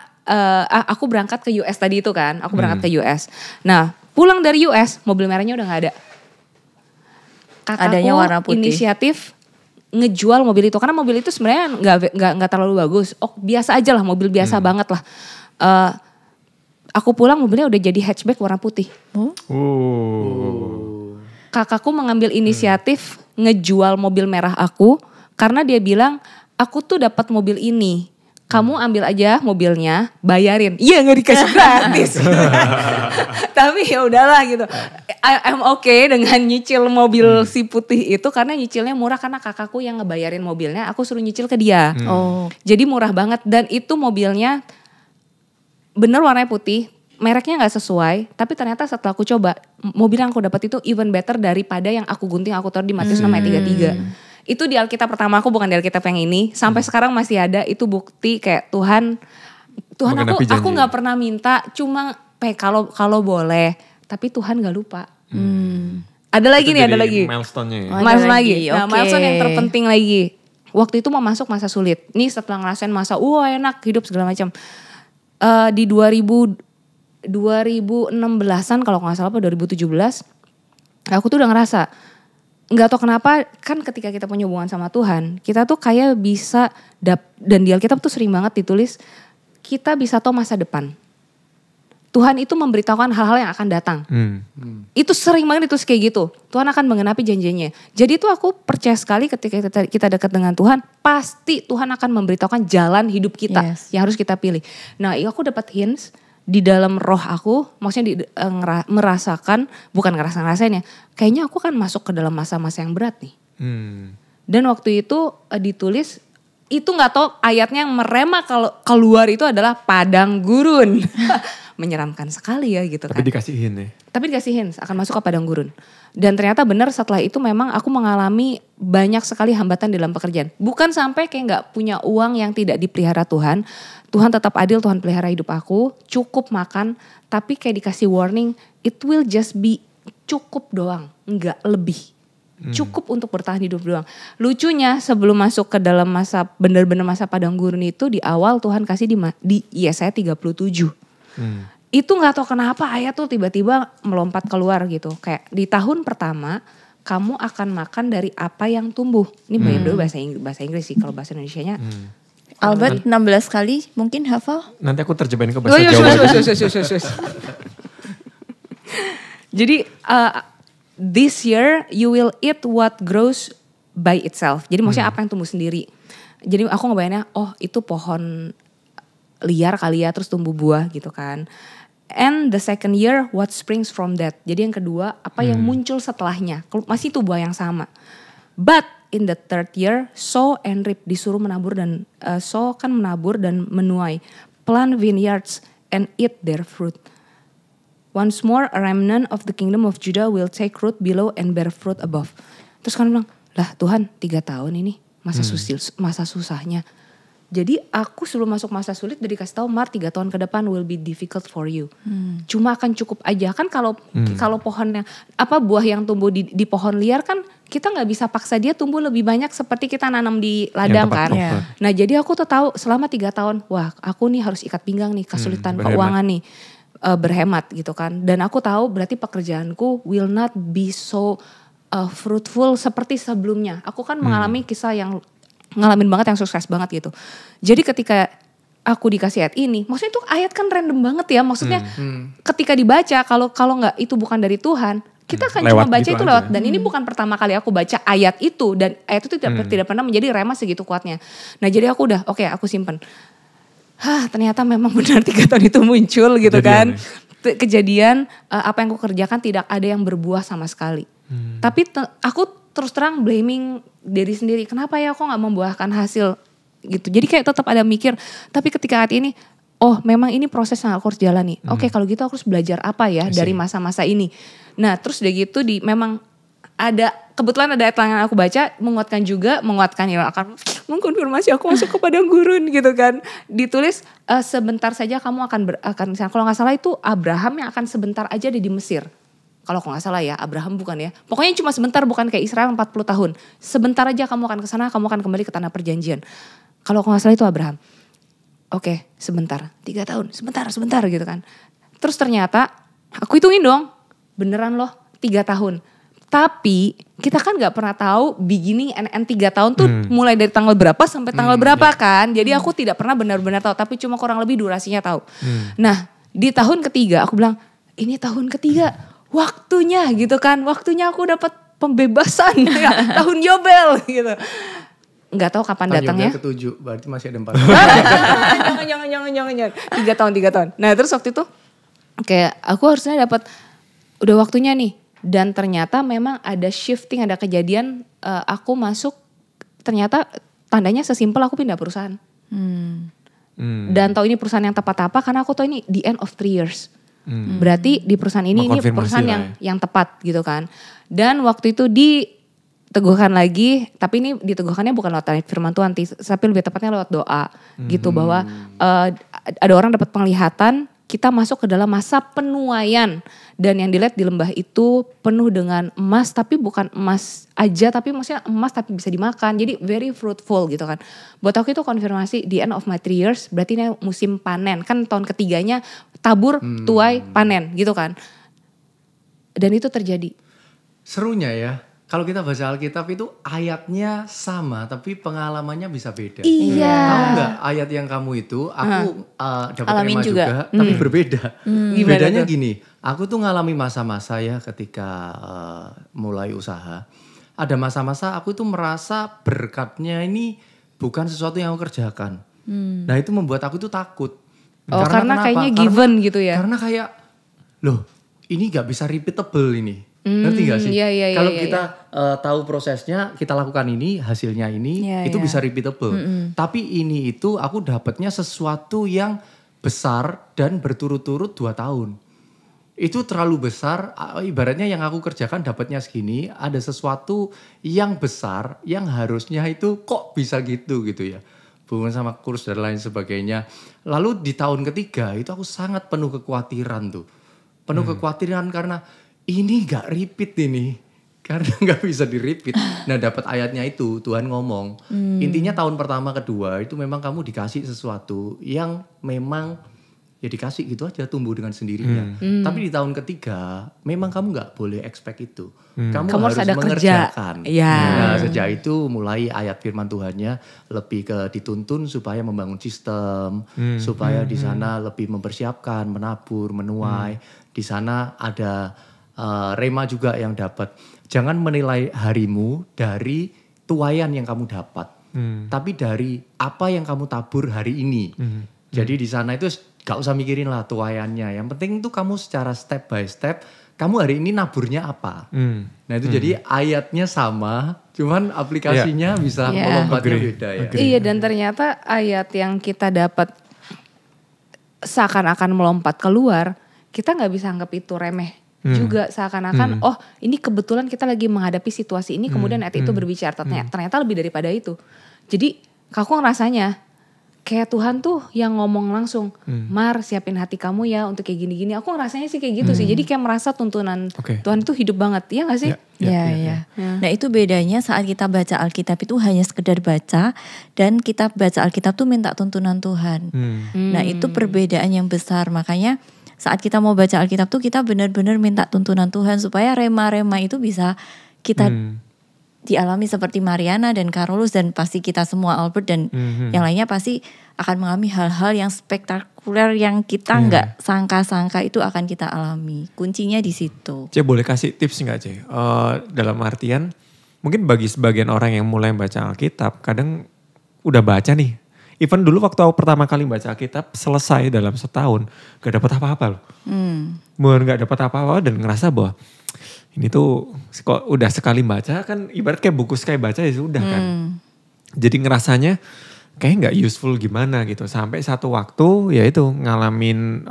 aku berangkat ke US tadi itu kan. Aku berangkat ke US. Nah pulang dari US, mobil merahnya udah gak ada. Adanya warna putih. Inisiatif ngejual mobil itu. Karena mobil itu sebenarnya gak terlalu bagus. Oh biasa aja lah, mobil biasa banget lah. Aku pulang mobilnya udah jadi hatchback warna putih. Kakakku mengambil inisiatif ngejual mobil merah aku karena dia bilang, aku tuh dapat mobil ini. Kamu ambil aja mobilnya, bayarin. Iya, nggak dikasih gratis. Tapi ya udahlah gitu. I'm okay dengan nyicil mobil si putih itu karena nyicilnya murah karena kakakku yang ngebayarin mobilnya, aku suruh nyicil ke dia. Jadi murah banget dan itu mobilnya bener warnanya putih. Mereknya gak sesuai, tapi ternyata setelah aku coba, mobil yang aku dapat itu even better daripada yang aku gunting, aku taruh di Matius 6 ayat 33. Itu di Alkitab pertama aku, bukan di Alkitab yang ini. Sampai sekarang masih ada, itu bukti kayak Tuhan aku gak pernah minta, cuma kalau boleh. Tapi Tuhan gak lupa. Ada lagi nih, ada lagi. Milestone-nya ya. Milestone lagi. Nah, Oke. milestone yang terpenting lagi. Waktu itu mau masuk masa sulit. Nih setelah ngerasain masa, enak hidup segala macam. Di 2016an kalau gak salah apa 2017, aku tuh udah ngerasa gak tau kenapa kan ketika kita punya hubungan sama Tuhan, kita tuh kayak bisa, dan di Alkitab tuh sering banget ditulis, kita bisa tahu masa depan. Tuhan itu memberitahukan hal-hal yang akan datang. Itu sering banget itu kayak gitu. Tuhan akan menggenapi janjinya. Jadi itu aku percaya sekali ketika kita dekat dengan Tuhan, pasti Tuhan akan memberitahukan jalan hidup kita yang harus kita pilih. Nah, aku dapat hints di dalam roh aku, maksudnya merasakan, bukan ngerasain ya, kayaknya aku kan masuk ke dalam masa-masa yang berat nih. Dan waktu itu ditulis, itu nggak tahu ayatnya yang merema kalau keluar itu adalah padang gurun. Menyeramkan sekali ya gitu kan. Tapi dikasihin ya. Tapi dikasihin akan masuk ke padang gurun. Dan ternyata benar setelah itu memang aku mengalami banyak sekali hambatan dalam pekerjaan. Bukan sampai kayak gak punya uang yang tidak dipelihara Tuhan. Tuhan tetap adil, Tuhan pelihara hidup aku. Cukup makan, tapi kayak dikasih warning, it will just be cukup doang, gak lebih. Cukup untuk bertahan hidup doang. Lucunya sebelum masuk ke dalam masa, benar-benar masa padang gurun itu di awal Tuhan kasih di Yesaya 37. Itu gak tahu kenapa ayat tuh tiba-tiba melompat keluar gitu. Kayak di tahun pertama kamu akan makan dari apa yang tumbuh. Ini dulu bahasa Inggris sih, kalau bahasa Indonesianya. Albert 16 kali mungkin hafal. Nanti aku terjemahin ke bahasa Jawa. Jadi this year you will eat what grows by itself. Jadi maksudnya apa yang tumbuh sendiri. Jadi aku ngebayanginnya, oh itu pohon liar kali ya, terus tumbuh buah gitu kan. And the second year what springs from that. Jadi yang kedua apa yang muncul setelahnya. Masih itu buah yang sama. But in the third year sow and reap, disuruh menabur dan sow kan menabur dan menuai. Plant vineyards and eat their fruit. Once more a remnant of the kingdom of Judah will take root below and bear fruit above. Terus kan bilang, lah Tuhan 3 tahun ini masa susahnya. Jadi aku sebelum masuk masa sulit udah dikasih tahu, Mar 3 tahun ke depan will be difficult for you. Cuma akan cukup aja kan kalau pohonnya buah yang tumbuh di pohon liar kan kita nggak bisa paksa dia tumbuh lebih banyak seperti kita nanam di ladang kan. Nah jadi aku tuh tahu selama 3 tahun, wah aku nih harus ikat pinggang nih, kesulitan keuangan nih, berhemat gitu kan. Dan aku tahu berarti pekerjaanku will not be so fruitful seperti sebelumnya. Aku kan mengalami kisah yang ngalamin banget yang sukses banget gitu. Jadi ketika aku dikasih ayat ini, maksudnya itu ayat kan random banget ya. Maksudnya ketika dibaca kalau nggak itu bukan dari Tuhan, kita akan cuma baca gitu itu lewat. Dan ini bukan pertama kali aku baca ayat itu, dan ayat itu tidak pernah menjadi rema segitu kuatnya. Nah jadi aku udah oke, aku simpen. Ternyata memang benar 3 tahun itu muncul gitu kan. Kejadian apa yang aku kerjakan tidak ada yang berbuah sama sekali. Tapi aku terus terang blaming diri sendiri. Kenapa ya aku gak membuahkan hasil gitu. Jadi kayak tetap ada mikir. Tapi ketika saat ini, oh memang ini proses yang aku harus jalani. Oke, kalau gitu aku harus belajar apa ya dari masa-masa ini. Nah terus udah gitu memang kebetulan ada ayat yang aku baca menguatkan ya, akan mengkonfirmasi aku masuk ke padang gurun gitu kan. Ditulis sebentar saja kamu akan kalau gak salah itu Abraham yang akan sebentar aja di Mesir. Kalau aku gak salah ya, Abraham bukan ya. Pokoknya cuma sebentar, bukan kayak Israel 40 tahun. Sebentar aja kamu akan kesana, kamu akan kembali ke tanah perjanjian. Kalau aku gak salah itu Abraham. Oke, sebentar, 3 tahun, sebentar gitu kan. Terus ternyata, aku hitungin dong, beneran loh 3 tahun. Tapi kita kan gak pernah tahu beginning and end 3 tahun tuh mulai dari tanggal berapa sampai tanggal berapa kan. Jadi aku tidak pernah benar-benar tahu, tapi cuma kurang lebih durasinya tahu. Nah, di tahun ketiga aku bilang, ini tahun ketiga. Waktunya gitu kan, waktunya aku dapat pembebasan ya, tahun Yobel gitu. Nggak tahu kapan datangnya. Tahun Yobel ke-7, berarti masih ada 4 tahun. Jangan. 3 tahun. Nah terus waktu itu kayak aku harusnya dapat, udah waktunya nih. Dan ternyata memang ada shifting, ada kejadian aku masuk, ternyata tandanya sesimpel aku pindah perusahaan. Dan tahu ini perusahaan yang tepat apa, karena aku tahu ini the end of 3 years. Berarti di perusahaan ini perusahaan yang tepat gitu kan. Dan waktu itu diteguhkan lagi, tapi ini diteguhkannya bukan lewat firman Tuhan, tapi lebih tepatnya lewat doa gitu, bahwa ada orang dapat penglihatan, kita masuk ke dalam masa penuaian. Dan yang dilihat di lembah itu penuh dengan emas, tapi bukan emas aja, tapi maksudnya emas tapi bisa dimakan. Jadi very fruitful gitu kan. Buat aku itu konfirmasi the end of my 3 years, berarti ini musim panen. Kan tahun ketiganya tabur, tuai, panen gitu kan. Dan itu terjadi. Serunya ya, kalau kita baca Alkitab itu ayatnya sama tapi pengalamannya bisa beda. Iya. Tahu nggak ayat yang kamu itu aku dapat Alamin terima juga, juga. tapi berbeda. Gimana Bedanya tuh? gini, aku tuh ngalami masa-masa ya ketika mulai usaha. Ada masa-masa aku tuh merasa berkatnya ini bukan sesuatu yang aku kerjakan. Nah itu membuat aku tuh takut. Oh, karena kenapa? kayaknya given gitu ya? Karena kayak, loh ini gak bisa repeatable ini. Ngerti gak sih? Iya, Kalau iya, kita tahu prosesnya, kita lakukan ini, hasilnya ini, Iya, itu iya. bisa repeatable. Tapi ini itu aku dapatnya sesuatu yang besar dan berturut-turut 2 tahun. Itu terlalu besar, ibaratnya yang aku kerjakan dapatnya segini, ada sesuatu yang besar yang harusnya itu kok bisa gitu ya. Hubungan sama kurs dan lain sebagainya. Lalu di tahun ketiga itu aku sangat penuh kekhawatiran tuh. Penuh kekhawatiran karena ini gak repeat ini. Karena gak bisa di-repeat. Nah dapat ayatnya itu Tuhan ngomong. Intinya tahun pertama kedua itu memang kamu dikasih sesuatu yang memang ya dikasih gitu aja tumbuh dengan sendirinya. Tapi di tahun ketiga memang kamu gak boleh expect itu. Kamu harus harus ada kerja. mengerjakan. Iya. Nah sejak itu mulai ayat firman Tuhannya lebih ke dituntun supaya membangun sistem. Supaya di sana lebih mempersiapkan, menabur, menuai. Di sana ada rema juga yang dapat. Jangan menilai harimu dari tuaian yang kamu dapat. Tapi dari apa yang kamu tabur hari ini. Jadi di sana itu gak usah mikirin lah tuaiannya. Yang penting itu kamu secara step by step, kamu hari ini naburnya apa. Nah itu jadi ayatnya sama, cuman aplikasinya bisa Iya. melompatnya Agree. beda ya. Iya, dan ternyata ayat yang kita dapat seakan-akan melompat keluar, kita nggak bisa anggap itu remeh juga, seakan-akan oh ini kebetulan kita lagi menghadapi situasi ini, kemudian ayat itu berbicara, ternyata lebih daripada itu. Jadi aku ngerasanya kayak Tuhan tuh yang ngomong langsung, Mar siapin hati kamu ya untuk kayak gini-gini. Aku ngerasanya sih kayak gitu sih. Jadi kayak merasa tuntunan Oke. Tuhan itu hidup banget. Iya gak sih? Iya. Nah itu bedanya saat kita baca Alkitab itu hanya sekedar baca dan kita baca Alkitab tuh minta tuntunan Tuhan. Nah itu perbedaan yang besar. Makanya saat kita mau baca Alkitab tuh kita benar-benar minta tuntunan Tuhan supaya rema-rema itu bisa kita dialami seperti Mariana dan Carolus dan pasti kita semua Albert dan yang lainnya pasti akan mengalami hal-hal yang spektakuler yang kita nggak sangka-sangka itu akan kita alami. Kuncinya di situ. C, boleh kasih tips nggak C? Dalam artian mungkin bagi sebagian orang yang mulai baca Alkitab kadang udah baca nih. Even dulu waktu aku pertama kali baca Alkitab selesai dalam setahun gak dapat apa-apa loh. Bukan gak dapat apa-apa dan ngerasa bahwa ini tuh kok udah sekali baca kan ibarat kayak buku sekali baca ya sudah kan. Jadi ngerasanya kayak gak useful gimana gitu. Sampai satu waktu ya itu ngalamin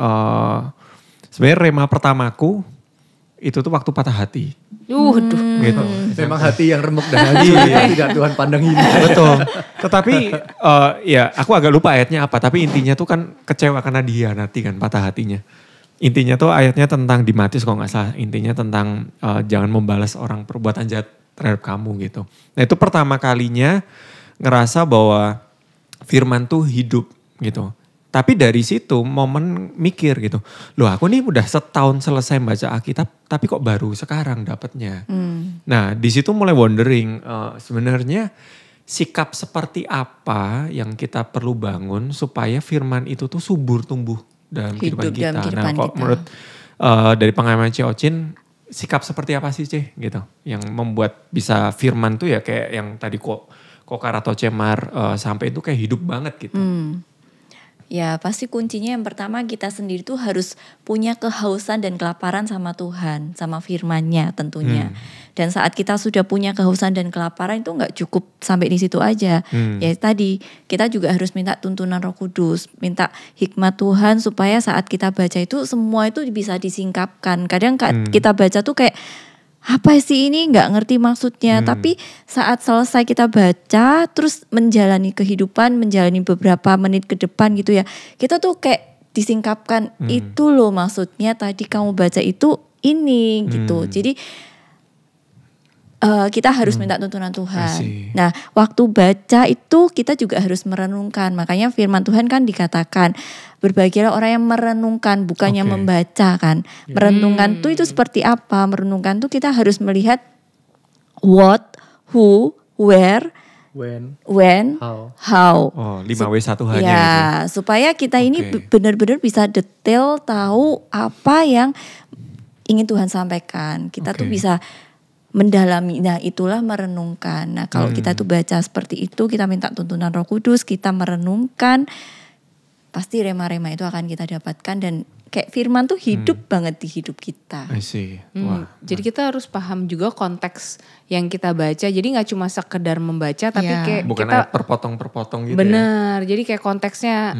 sebenarnya rema pertamaku itu tuh waktu patah hati. Gitu. Memang hati yang remuk dan hancur itu tidak Tuhan pandang ini. Betul. Tetapi ya aku agak lupa ayatnya apa. Tapi intinya tuh kan kecewa karena dia nanti kan patah hatinya. Intinya tuh ayatnya tentang di Matius kalau gak salah. Intinya tentang jangan membalas orang perbuatan jahat terhadap kamu gitu. Nah itu pertama kalinya ngerasa bahwa firman tuh hidup gitu. Tapi dari situ momen mikir gitu. Loh aku nih udah setahun selesai baca Alkitab. Tapi kok baru sekarang dapetnya. Nah di situ mulai wondering sebenarnya sikap seperti apa yang kita perlu bangun supaya firman itu tuh subur tumbuh dalam kehidupan kita. Dalam kehidupan Nah kok kita. menurut dari pengalaman C. Ocin sikap seperti apa sih C gitu. Yang membuat bisa firman tuh ya kayak yang tadi Kokar atau Cemar sampai itu kayak hidup banget gitu. Ya pasti kuncinya yang pertama kita sendiri tuh harus punya kehausan dan kelaparan sama Tuhan, sama firman-Nya tentunya. Dan saat kita sudah punya kehausan dan kelaparan itu nggak cukup sampai di situ aja. Ya tadi kita juga harus minta tuntunan Roh Kudus, minta hikmat Tuhan supaya saat kita baca itu semua itu bisa disingkapkan. Kadang kita baca tuh kayak apa sih ini nggak ngerti maksudnya, tapi saat selesai kita baca terus menjalani kehidupan, menjalani beberapa menit ke depan gitu ya, kita tuh kayak disingkapkan itu loh maksudnya tadi kamu baca itu ini gitu. Jadi kita harus minta tuntunan Tuhan. Nah, waktu baca itu kita juga harus merenungkan. Makanya firman Tuhan kan dikatakan, berbahagialah orang yang merenungkan, bukannya membaca kan. Merenungkan itu seperti apa? Merenungkan tuh kita harus melihat, what, who, where, when, how. Oh, 5W1 hanya gitu. Ya, supaya kita ini benar-benar bisa detail tahu apa yang ingin Tuhan sampaikan. Kita tuh bisa mendalami. Nah, itulah merenungkan. Nah, kalau kita tuh baca seperti itu, kita minta tuntunan Roh Kudus, kita merenungkan, pasti rema-rema itu akan kita dapatkan dan kayak firman tuh hidup banget di hidup kita. I see. Wah. Jadi kita harus paham juga konteks yang kita baca. Jadi nggak cuma sekedar membaca, tapi kayak bukan kita ayat perpotong-perpotong gitu. bener. Jadi kayak konteksnya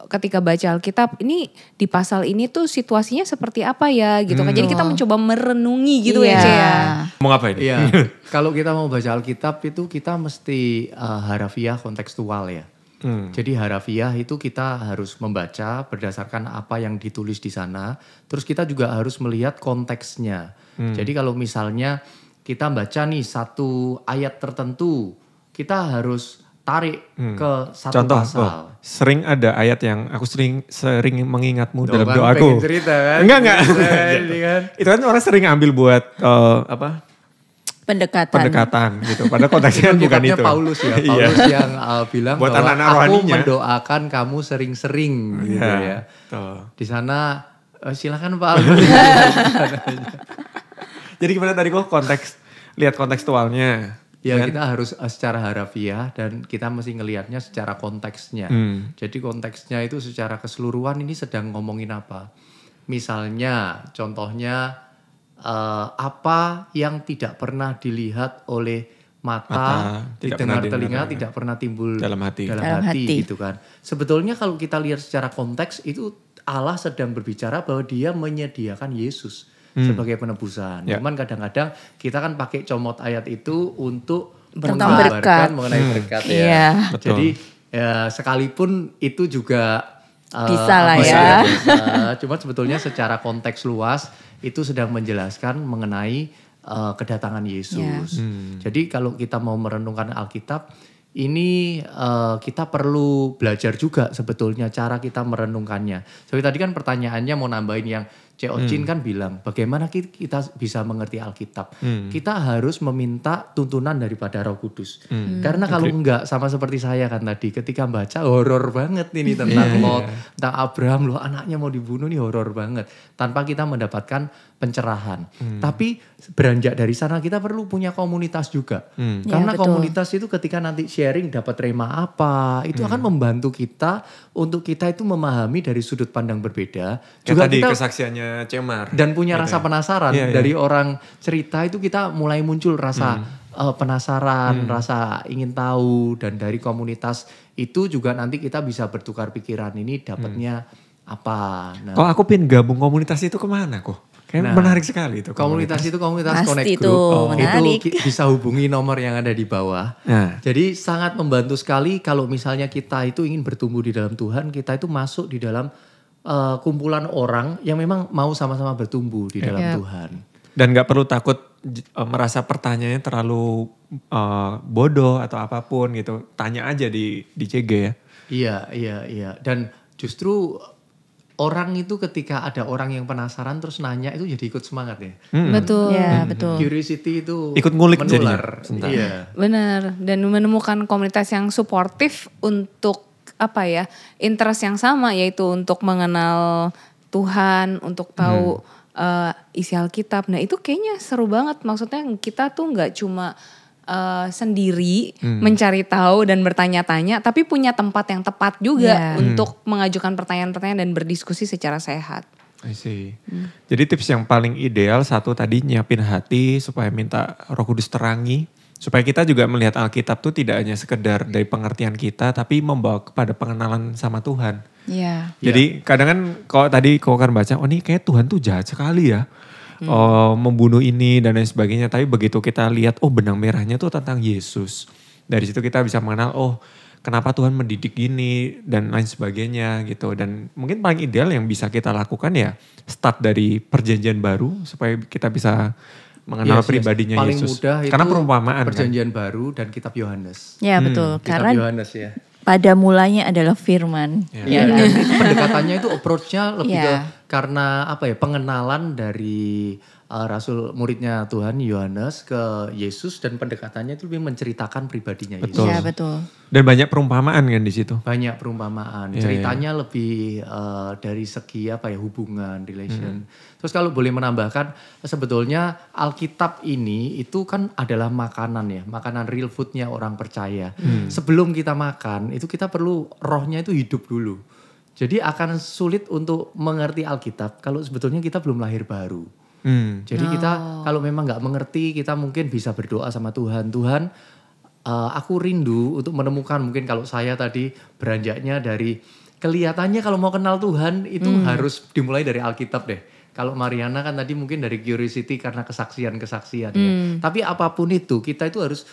ketika baca Alkitab ini di pasal ini tuh situasinya seperti apa ya gitu kan. Jadi kita mencoba merenungi gitu ya, Ce ya. Mau ngapain? Iya. Kalau kita mau baca Alkitab itu kita mesti harafiah kontekstual ya. Jadi harafiah itu kita harus membaca berdasarkan apa yang ditulis di sana. Terus kita juga harus melihat konteksnya. Jadi kalau misalnya kita baca nih satu ayat tertentu, kita harus tarik ke satu Contoh, pasal. sering ada ayat yang aku sering mengingatmu dalam Kan doaku. pengen cerita kan? Enggak. Ini kan. Itu kan orang sering ambil buat pendekatan gitu. Padahal konteksnya bukan Kitabnya itu. Paulus ya. Iya. Paulus yang bilang Buat bahwa anak-anak aku rohaninya. mendoakan kamu sering-sering gitu ya. Tuh. Di sana silakan Pak Aldo. Jadi gimana tadi kok lihat kontekstualnya. Ya kan? kita harus secara harafiah dan kita mesti ngelihatnya secara konteksnya. Jadi konteksnya itu secara keseluruhan ini sedang ngomongin apa. Misalnya contohnya apa yang tidak pernah dilihat oleh mata didengar telinga, tidak pernah timbul dalam hati gitu kan. Sebetulnya kalau kita lihat secara konteks itu Allah sedang berbicara bahwa dia menyediakan Yesus sebagai penebusan. Cuman kadang-kadang kita kan pakai comot ayat itu untuk menggambarkan mengenai berkat ya. Jadi ya, sekalipun itu juga bisa lah ya. Cuma sebetulnya secara konteks luas itu sedang menjelaskan mengenai kedatangan Yesus. Jadi kalau kita mau merenungkan Alkitab, ini kita perlu belajar juga sebetulnya cara kita merenungkannya. Jadi tadi kan pertanyaannya mau nambahin yang Ocin kan bilang, bagaimana kita bisa mengerti Alkitab? Kita harus meminta tuntunan daripada Roh Kudus. Karena kalau enggak, sama seperti saya kan tadi, ketika baca horor banget ini tentang Lot, tentang Abraham, loh anaknya mau dibunuh nih horor banget. Tanpa kita mendapatkan pencerahan. Tapi beranjak dari sana kita perlu punya komunitas juga. Karena komunitas itu ketika nanti sharing dapat rema apa, itu akan membantu kita untuk kita itu memahami dari sudut pandang berbeda. Juga tadi kita, kesaksiannya Cemar. Dan punya rasa penasaran. Dari orang cerita itu kita mulai muncul rasa penasaran, rasa ingin tahu. Dan dari komunitas itu juga nanti kita bisa bertukar pikiran ini dapatnya apa. Nah, kalau aku pengen gabung komunitas itu kemana kok? Kayaknya menarik sekali itu. Komunitas itu komunitas Pasti Connect Group. Itu bisa hubungi nomor yang ada di bawah. Jadi sangat membantu sekali kalau misalnya kita itu ingin bertumbuh di dalam Tuhan, kita itu masuk di dalam kumpulan orang yang memang mau sama-sama bertumbuh di dalam Tuhan. Dan gak perlu takut merasa pertanyaannya terlalu bodoh atau apapun gitu. Tanya aja di CG ya. Iya. Dan justru orang itu ketika ada orang yang penasaran terus nanya itu jadi ikut semangat ya. Betul. Ya, betul. Curiosity itu ikut ngulik menular. Iya. Benar. Dan menemukan komunitas yang suportif untuk interest yang sama, yaitu untuk mengenal Tuhan, untuk tahu isi Alkitab. Nah itu kayaknya seru banget. Maksudnya kita tuh nggak cuma sendiri mencari tahu dan bertanya-tanya, tapi punya tempat yang tepat juga untuk mengajukan pertanyaan-pertanyaan dan berdiskusi secara sehat. I see. Jadi tips yang paling ideal satu tadi nyiapin hati supaya minta Roh Kudus terangi. Supaya kita juga melihat Alkitab tuh tidak hanya sekedar dari pengertian kita, tapi membawa kepada pengenalan sama Tuhan. Iya. Jadi kadang kan kalau tadi kau kan baca, oh ini kayak Tuhan tuh jahat sekali ya. Membunuh ini dan lain sebagainya. Tapi begitu kita lihat, oh benang merahnya tuh tentang Yesus. Dari situ kita bisa mengenal, oh kenapa Tuhan mendidik gini dan lain sebagainya gitu. Dan mungkin paling ideal yang bisa kita lakukan ya start dari perjanjian baru supaya kita bisa mengenal pribadinya paling Yesus. Mudah itu karena perumpamaan perjanjian baru dan kitab Yohanes. Ya betul. Kitab Yohanes ya. Pada mulanya adalah firman. Dan itu pendekatannya itu approach-nya lebih ke karena pengenalan dari Rasul muridnya Tuhan Yohanes ke Yesus dan pendekatannya itu lebih menceritakan pribadinya Yesus. Betul. Iya betul. Dan banyak perumpamaan kan di situ. Banyak perumpamaan. Iya, Ceritanya lebih dari segi hubungan, relation. Terus kalau boleh menambahkan, sebetulnya Alkitab ini itu kan adalah makanan ya, makanan real foodnya orang percaya. Sebelum kita makan, itu kita perlu rohnya itu hidup dulu. Jadi akan sulit untuk mengerti Alkitab kalau sebetulnya kita belum lahir baru. Jadi kita kalau memang nggak mengerti, kita mungkin bisa berdoa sama Tuhan. Tuhan, aku rindu untuk menemukan, mungkin kalau saya tadi beranjaknya dari kelihatannya kalau mau kenal Tuhan itu harus dimulai dari Alkitab deh. Kalau Mariana kan tadi mungkin dari curiosity karena kesaksian-kesaksian ya. Tapi apapun itu kita itu harus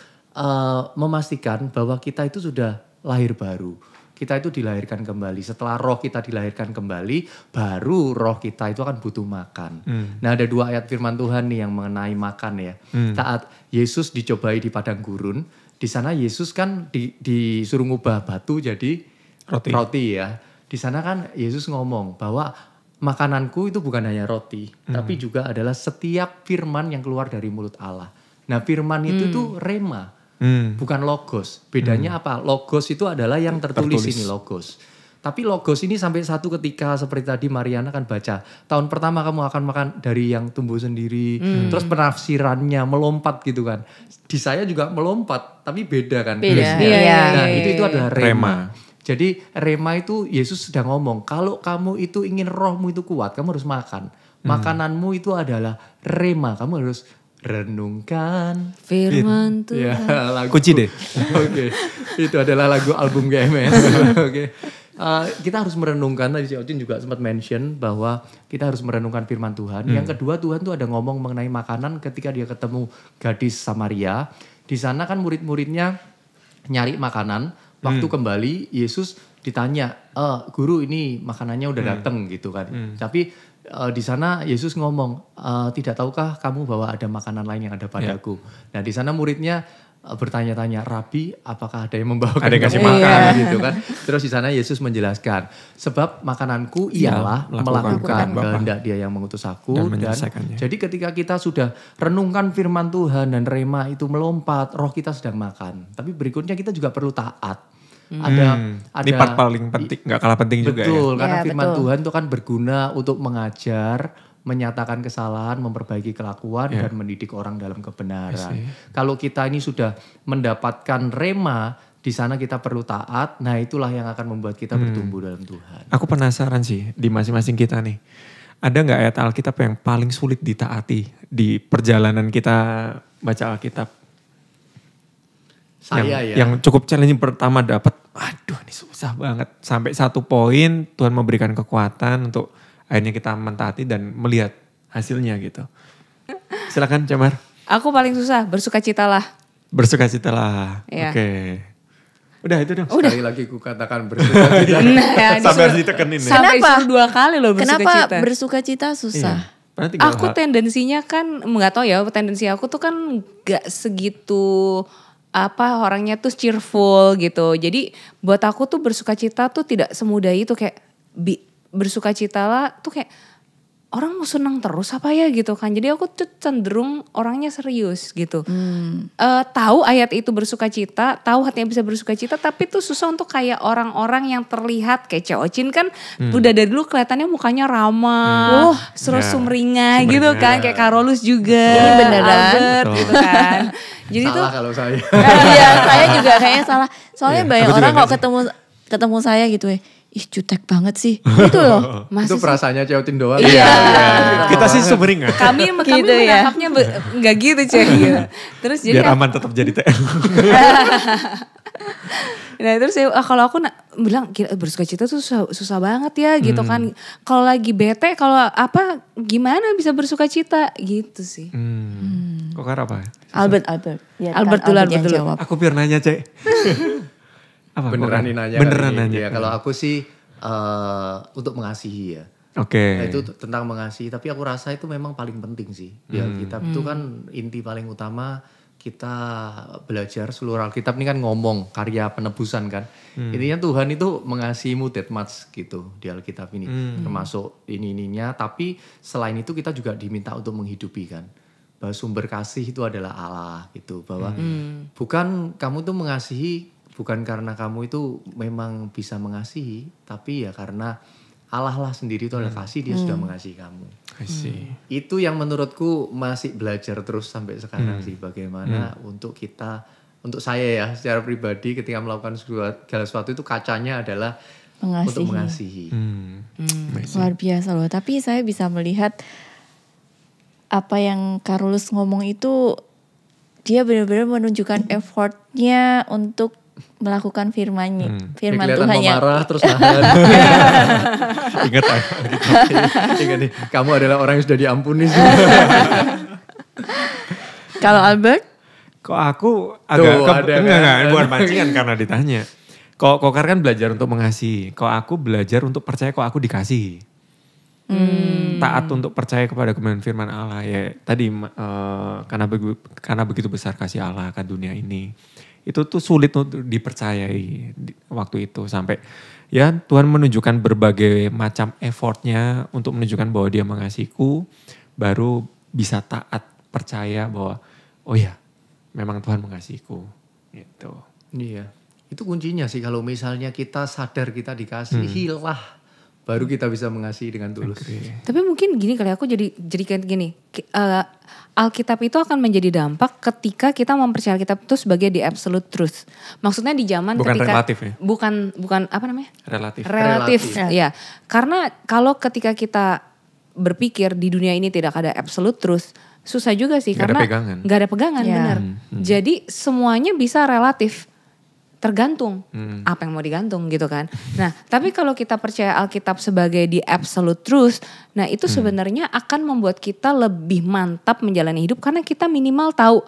memastikan bahwa kita itu sudah lahir baru. Kita itu dilahirkan kembali. Setelah roh kita dilahirkan kembali, baru roh kita itu akan butuh makan. Nah ada 2 ayat firman Tuhan nih yang mengenai makan ya. Saat Yesus dicobai di padang gurun, di sana Yesus kan disuruh ngubah batu jadi roti ya. Di sana kan Yesus ngomong bahwa makananku itu bukan hanya roti, tapi juga adalah setiap firman yang keluar dari mulut Allah. Nah firman itu tuh rema. Bukan logos. Bedanya apa? Logos itu adalah yang tertulis ini logos. Tapi logos ini sampai satu ketika seperti tadi Mariana kan baca. Tahun pertama kamu akan makan dari yang tumbuh sendiri. Terus penafsirannya melompat gitu kan. Di saya juga melompat. Tapi beda kan. Beda. Nah itu adalah rema. Jadi rema itu Yesus sedang ngomong. Kalau kamu itu ingin rohmu itu kuat. Kamu harus makan. Makananmu itu adalah rema. Kamu harus renungkan Firman Tuhan. Ya, lagu. Kunci deh. Oke. Itu adalah lagu album GMS. Oke. Kita harus merenungkan, tadi si Ocin juga sempat mention bahwa kita harus merenungkan firman Tuhan. Yang kedua Tuhan tuh ada ngomong mengenai makanan ketika dia ketemu gadis Samaria. Di sana kan murid-muridnya nyari makanan. Waktu kembali Yesus ditanya, guru ini makanannya udah dateng gitu kan. Tapi di sana Yesus ngomong, tidak tahukah kamu bahwa ada makanan lain yang ada padaku. Nah di sana muridnya bertanya-tanya, Rabi apakah ada yang membawakan Ada yang kasih makan gitu kan. Terus di sana Yesus menjelaskan, sebab makananku ialah melakukan kehendak dia yang mengutus aku. Dan jadi ketika kita sudah renungkan firman Tuhan dan rema itu melompat, roh kita sedang makan. Tapi berikutnya kita juga perlu taat. Ada ini part paling penting, gak kalah penting juga ya. Betul, karena firman betul. Tuhan itu kan berguna untuk mengajar, menyatakan kesalahan, memperbaiki kelakuan, dan mendidik orang dalam kebenaran. Kalau kita ini sudah mendapatkan rema, di sana kita perlu taat, nah itulah yang akan membuat kita bertumbuh dalam Tuhan. Aku penasaran sih di masing-masing kita nih. Ada gak ayat Alkitab yang paling sulit ditaati di perjalanan kita baca Alkitab? Yang cukup challenging pertama dapat, aduh ini susah banget. Sampai satu poin Tuhan memberikan kekuatan untuk akhirnya kita mentaati dan melihat hasilnya gitu. Silakan Camar. Aku paling susah, bersukacitalah. Bersukacitalah, Iya. Oke. Udah itu dong. Sekali lagi ku katakan bersukacita. Sampai harus ditekenin ya. Sampai Kenapa? suruh 2 kali loh bersukacita. Kenapa bersukacita susah? Padahal tinggal Aku tendensinya kan, nggak tahu ya, tendensi aku tuh kan gak segitu orangnya tuh cheerful gitu. Jadi buat aku tuh bersukacita tuh tidak semudah itu, kayak bersukacitalah tuh kayak orang mau senang terus apa ya gitu kan. Jadi aku tuh cenderung orangnya serius gitu. Tahu ayat itu bersukacita, tahu hatinya bisa bersukacita, tapi tuh susah untuk kayak orang-orang yang terlihat kayak Cek Ocin kan udah dari dulu kelihatannya mukanya ramah, sumringah gitu kan, kayak Karolus juga. Ini beneran. Albert gitu kan. Jadi salah kalau saya. Iya, saya juga kayaknya salah. Soalnya banyak aku juga orang kalau nggak ketemu saya gitu ya. Ih jutek banget sih. Gitu loh. Itu perasaannya Ceutin doang. Iya. Kita sih sumringah. Kami Gitu ya. menangkapnya nggak gitu Cek. Gitu. Terus jadi Biar aman tetap jadi TL. nah terus saya kalau aku bilang gila, bersukacita tuh susah banget ya gitu kan. Kalau lagi bete, kalau apa gimana bisa bersukacita gitu sih. Kok apa? Albert. Biarkan Albert dulu, yang Albert dulu. jawab. Aku biar nanya Cek. Apa, Beneran nih nanya. Beneran kali. nanya. Ya, kalau aku sih untuk mengasihi ya. Oke. Nah, itu tentang mengasihi, tapi aku rasa itu memang paling penting sih. Di Alkitab itu kan inti paling utama kita belajar seluruh Alkitab ini kan ngomong karya penebusan kan. Intinya Tuhan itu mengasihimu that much gitu di Alkitab ini. Termasuk ininya, tapi selain itu kita juga diminta untuk menghidupi kan. Bahwa sumber kasih itu adalah Allah gitu. Bahwa bukan kamu tuh mengasihi bukan karena kamu itu memang bisa mengasihi, tapi ya karena Allah lah sendiri itu adalah kasih, dia sudah mengasihi kamu. I see. Itu yang menurutku masih belajar terus sampai sekarang sih, bagaimana untuk kita, untuk saya ya secara pribadi ketika melakukan segala sesuatu itu kacanya adalah untuk mengasihi. Luar biasa loh. Tapi saya bisa melihat apa yang Carlos ngomong itu, dia benar-benar menunjukkan effortnya untuk melakukan firman Kelihatan Tuhan yang marah terus nahan. Ingat Ingat nih, kamu adalah orang yang sudah diampuni. Kalau Albert, kok aku agak ada enggak, kan? bukan pancingan karena ditanya. Kok Kokar kan belajar untuk mengasihi. Kok aku belajar untuk percaya kok aku dikasihi. Taat untuk percaya kepada kebenaran firman Allah ya. Tadi karena begitu besar kasih Allah akan dunia ini. Itu tuh sulit untuk dipercayai waktu itu sampai ya Tuhan menunjukkan berbagai macam effortnya untuk menunjukkan bahwa dia mengasihiku, baru bisa taat percaya bahwa oh ya memang Tuhan mengasihiku gitu. Iya, itu kuncinya sih kalau misalnya kita sadar kita dikasihilah, baru kita bisa mengasihi dengan tulus. Tapi mungkin gini kali, aku jadi kayak gini. Alkitab itu akan menjadi dampak ketika kita mempercayai Alkitab itu sebagai the absolute truth. Maksudnya di zaman Bukan ketika relatif ya? Bukan apa namanya? Relatif. Ya. Karena kalau ketika kita berpikir di dunia ini tidak ada absolute truth, susah juga sih Gak karena ada pegangan. nggak ada pegangan, Ya. benar. Jadi semuanya bisa relatif. Tergantung apa yang mau digantung gitu kan. Nah, tapi kalau kita percaya Alkitab sebagai the absolute truth, nah itu sebenarnya akan membuat kita lebih mantap menjalani hidup karena kita minimal tahu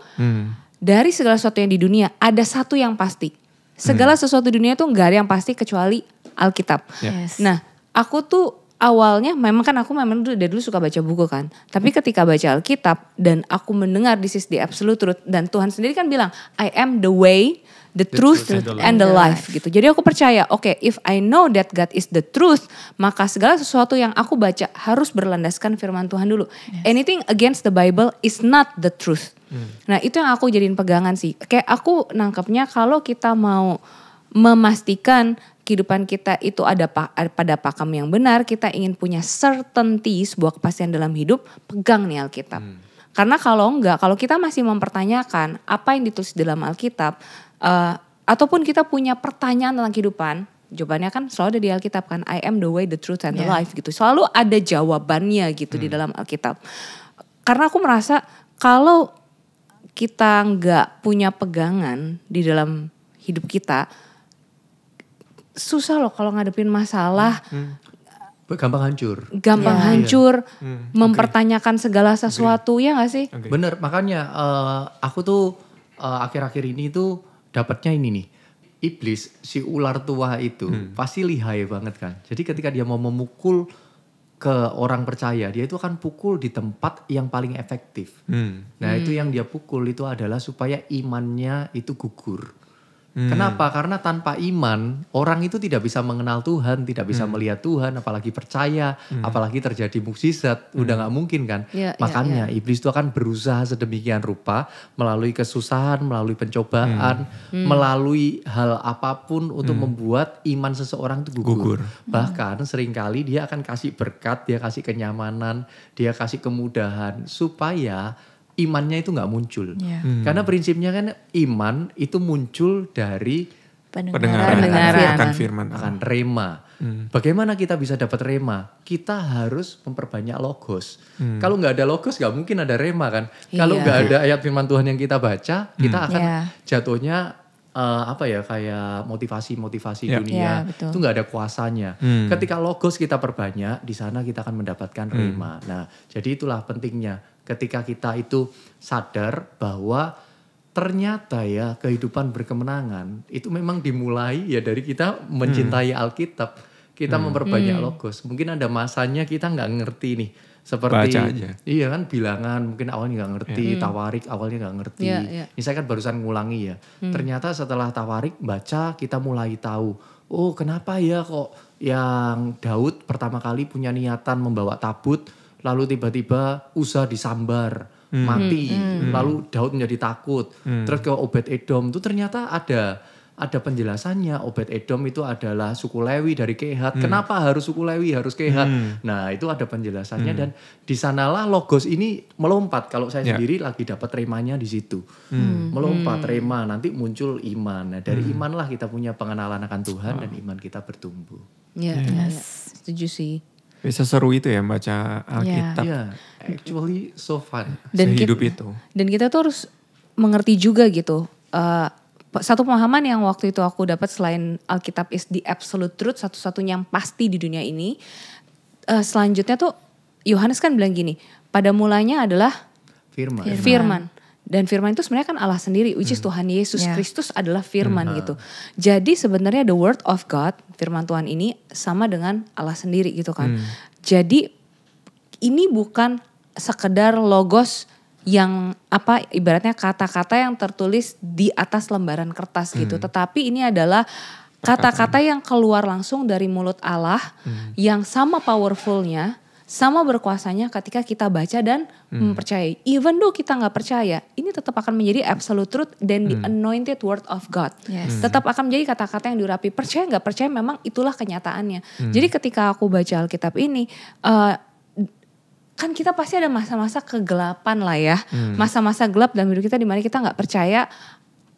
dari segala sesuatu yang di dunia ada satu yang pasti. Segala sesuatu di dunia itu nggak ada yang pasti kecuali Alkitab. Yes. Nah, aku tuh awalnya memang dari dulu suka baca buku kan. Tapi ketika baca Alkitab dan aku mendengar this is the absolute truth dan Tuhan sendiri kan bilang I am the way, the truth and the life gitu. Jadi aku percaya, oke, if I know that God is the truth, maka segala sesuatu yang aku baca harus berlandaskan firman Tuhan dulu. Anything against the Bible is not the truth. Nah, itu yang aku jadiin pegangan sih. Kayak aku nangkepnya kalau kita mau memastikan kehidupan kita itu ada pada pakem yang benar, kita ingin punya certainty, sebuah kepastian dalam hidup, pegang nih Alkitab. Karena kalau enggak, kalau kita masih mempertanyakan apa yang ditulis dalam Alkitab, ataupun kita punya pertanyaan tentang kehidupan, jawabannya kan selalu ada di Alkitab kan, I am the way, the truth and the life gitu. Selalu ada jawabannya gitu di dalam Alkitab. Karena aku merasa kalau kita nggak punya pegangan di dalam hidup kita, susah loh kalau ngadepin masalah. Gampang hancur. Hancur, mempertanyakan segala sesuatu, ya gak sih? Bener, makanya aku tuh akhir-akhir ini tuh dapatnya ini nih. Iblis, si ular tua itu pasti lihai banget kan. Jadi ketika dia mau memukul ke orang percaya, dia itu akan pukul di tempat yang paling efektif. Nah itu yang dia pukul itu adalah supaya imannya itu gugur. Kenapa? Karena tanpa iman, orang itu tidak bisa mengenal Tuhan, tidak bisa melihat Tuhan, apalagi percaya, apalagi terjadi mukjizat, udah gak mungkin kan. Makanya iblis itu akan berusaha sedemikian rupa, melalui kesusahan, melalui pencobaan, melalui hal apapun untuk membuat iman seseorang itu gugur. Bahkan seringkali dia akan kasih berkat, dia kasih kenyamanan, dia kasih kemudahan, supaya imannya itu gak muncul. Karena prinsipnya kan iman itu muncul dari pendengaran akan firman, akan rema. Bagaimana kita bisa dapat rema? Kita harus memperbanyak logos. Kalau gak ada logos gak mungkin ada rema kan. Kalau gak ada ayat firman Tuhan yang kita baca, kita akan jatuhnya kayak motivasi dunia. Itu gak ada kuasanya. Ketika logos kita perbanyak, di sana kita akan mendapatkan rema. Nah, jadi itulah pentingnya. Ketika kita itu sadar bahwa ternyata ya kehidupan berkemenangan itu memang dimulai ya dari kita mencintai Alkitab. Kita memperbanyak logos. Mungkin ada masanya kita nggak ngerti nih Seperti baca aja. iya kan bilangan mungkin awalnya nggak ngerti, tawarik awalnya nggak ngerti. Ini saya kan barusan ngulangi ya. Ternyata setelah tawarik baca kita mulai tahu. Oh kenapa ya kok yang Daud pertama kali punya niatan membawa tabut, lalu tiba-tiba Uza disambar, mati, lalu Daud menjadi takut. Terus ke Obed Edom itu ternyata ada penjelasannya. Obed Edom itu adalah suku Lewi dari Kehat. Kenapa harus suku Lewi, harus Kehat? Nah itu ada penjelasannya dan di sanalah logos ini melompat. Kalau saya sendiri lagi dapat remanya di situ. Melompat rema, nanti muncul iman. Nah dari imanlah kita punya pengenalan akan Tuhan dan iman kita bertumbuh. Setuju sih. Bisa seru itu ya baca Alkitab. Iya, actually so fun. Sehidup itu. Dan kita tuh harus mengerti juga gitu. Satu pemahaman yang waktu itu aku dapat selain Alkitab is the absolute truth, satu-satunya yang pasti di dunia ini. Selanjutnya tuh Yohanes kan bilang gini, pada mulanya adalah firman. Dan firman itu sebenarnya kan Allah sendiri, which is Tuhan Yesus Kristus adalah firman gitu. Jadi sebenarnya the word of God, firman Tuhan ini sama dengan Allah sendiri gitu kan. Jadi ini bukan sekedar logos yang ibaratnya kata-kata yang tertulis di atas lembaran kertas gitu. Tetapi ini adalah kata-kata yang keluar langsung dari mulut Allah yang sama powerfulnya, sama berkuasanya ketika kita baca dan mempercayai. Even though kita gak percaya, ini tetap akan menjadi absolute truth dan the anointed word of God. Tetap akan menjadi kata-kata yang diurapi. Percaya gak percaya memang itulah kenyataannya. Jadi ketika aku baca Alkitab ini, kan kita pasti ada masa-masa kegelapan lah ya. Masa-masa gelap dalam hidup kita dimana kita gak percaya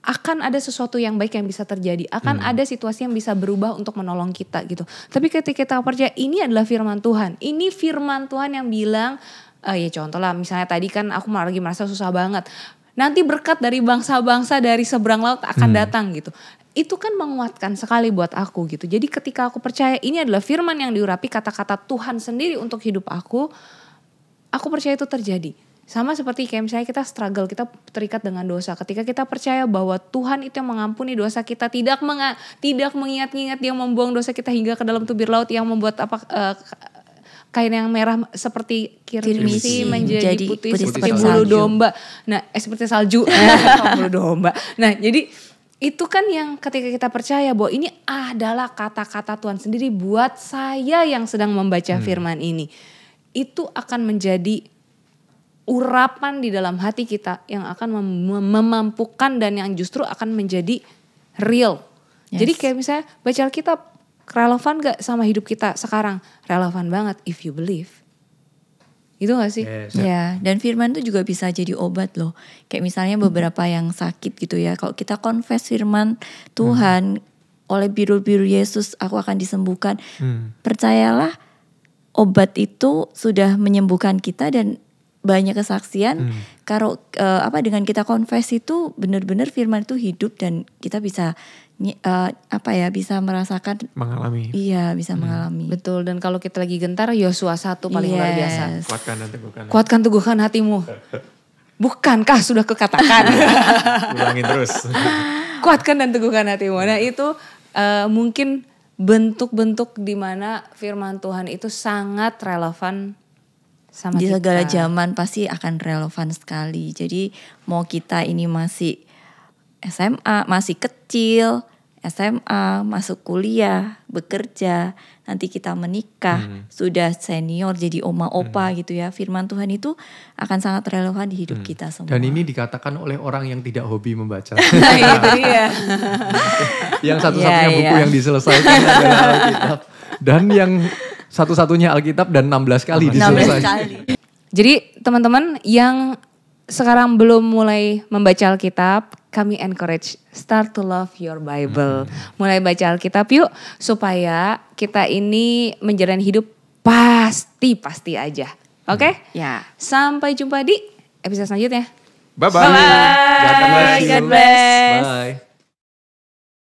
akan ada sesuatu yang baik yang bisa terjadi. Akan ada situasi yang bisa berubah untuk menolong kita gitu. Tapi ketika kita percaya ini adalah firman Tuhan. Ini firman Tuhan yang bilang, ya contoh lah misalnya tadi kan aku lagi merasa susah banget. Nanti berkat dari bangsa-bangsa dari seberang laut akan datang gitu. Itu kan menguatkan sekali buat aku gitu. Jadi ketika aku percaya ini adalah firman yang diurapi kata-kata Tuhan sendiri untuk hidup aku percaya itu terjadi. Sama seperti kayak misalnya kita struggle, kita terikat dengan dosa. Ketika kita percaya bahwa Tuhan itu yang mengampuni dosa kita, tidak mengingat-ingat dia membuang dosa kita hingga ke dalam tubir laut yang membuat kain yang merah seperti kirmisi menjadi putih seperti bulu domba. Nah, seperti salju, bulu domba. Nah, jadi itu kan yang ketika kita percaya bahwa ini adalah kata-kata Tuhan sendiri buat saya yang sedang membaca firman ini. Itu akan menjadi urapan di dalam hati kita yang akan memampukan dan yang justru akan menjadi real. Jadi kayak misalnya baca Alkitab relevan gak sama hidup kita sekarang? Relevan banget if you believe. Itu gak sih? Ya, dan firman itu juga bisa jadi obat loh. Kayak misalnya beberapa yang sakit gitu ya. Kalau kita confess firman Tuhan, oleh biru-biru Yesus aku akan disembuhkan. Percayalah obat itu sudah menyembuhkan kita dan banyak kesaksian. Kalau dengan kita confess itu benar-benar firman itu hidup dan kita bisa bisa merasakan, mengalami. Iya, bisa mengalami. Betul, dan kalau kita lagi gentar Yosua 1 paling luar biasa. Kuatkan dan teguhkan. Kuatkan teguhkan hatimu. Bukankah sudah kukatakan? Ulangin terus. Kuatkan dan teguhkan hatimu. Nah itu mungkin bentuk-bentuk di mana firman Tuhan itu sangat relevan sama di kita. Segala zaman pasti akan relevan sekali. Jadi mau kita ini masih SMA, masih kecil, SMA, masuk kuliah, bekerja, nanti kita menikah, sudah senior jadi oma opa gitu ya. Firman Tuhan itu akan sangat relevan di hidup kita semua. Dan ini dikatakan oleh orang yang tidak hobi membaca. Nah itu dia. Yang satu-satunya buku yang diselesaikan adalah Alkitab. Dan yang satu-satunya Alkitab dan 16 kali diselesaikan. Jadi teman-teman yang sekarang belum mulai membaca Alkitab, kami encourage start to love your Bible. Mulai baca Alkitab yuk supaya kita ini menjalani hidup pasti aja. Oke? Ya. Sampai jumpa di episode selanjutnya. Bye-bye. God bless.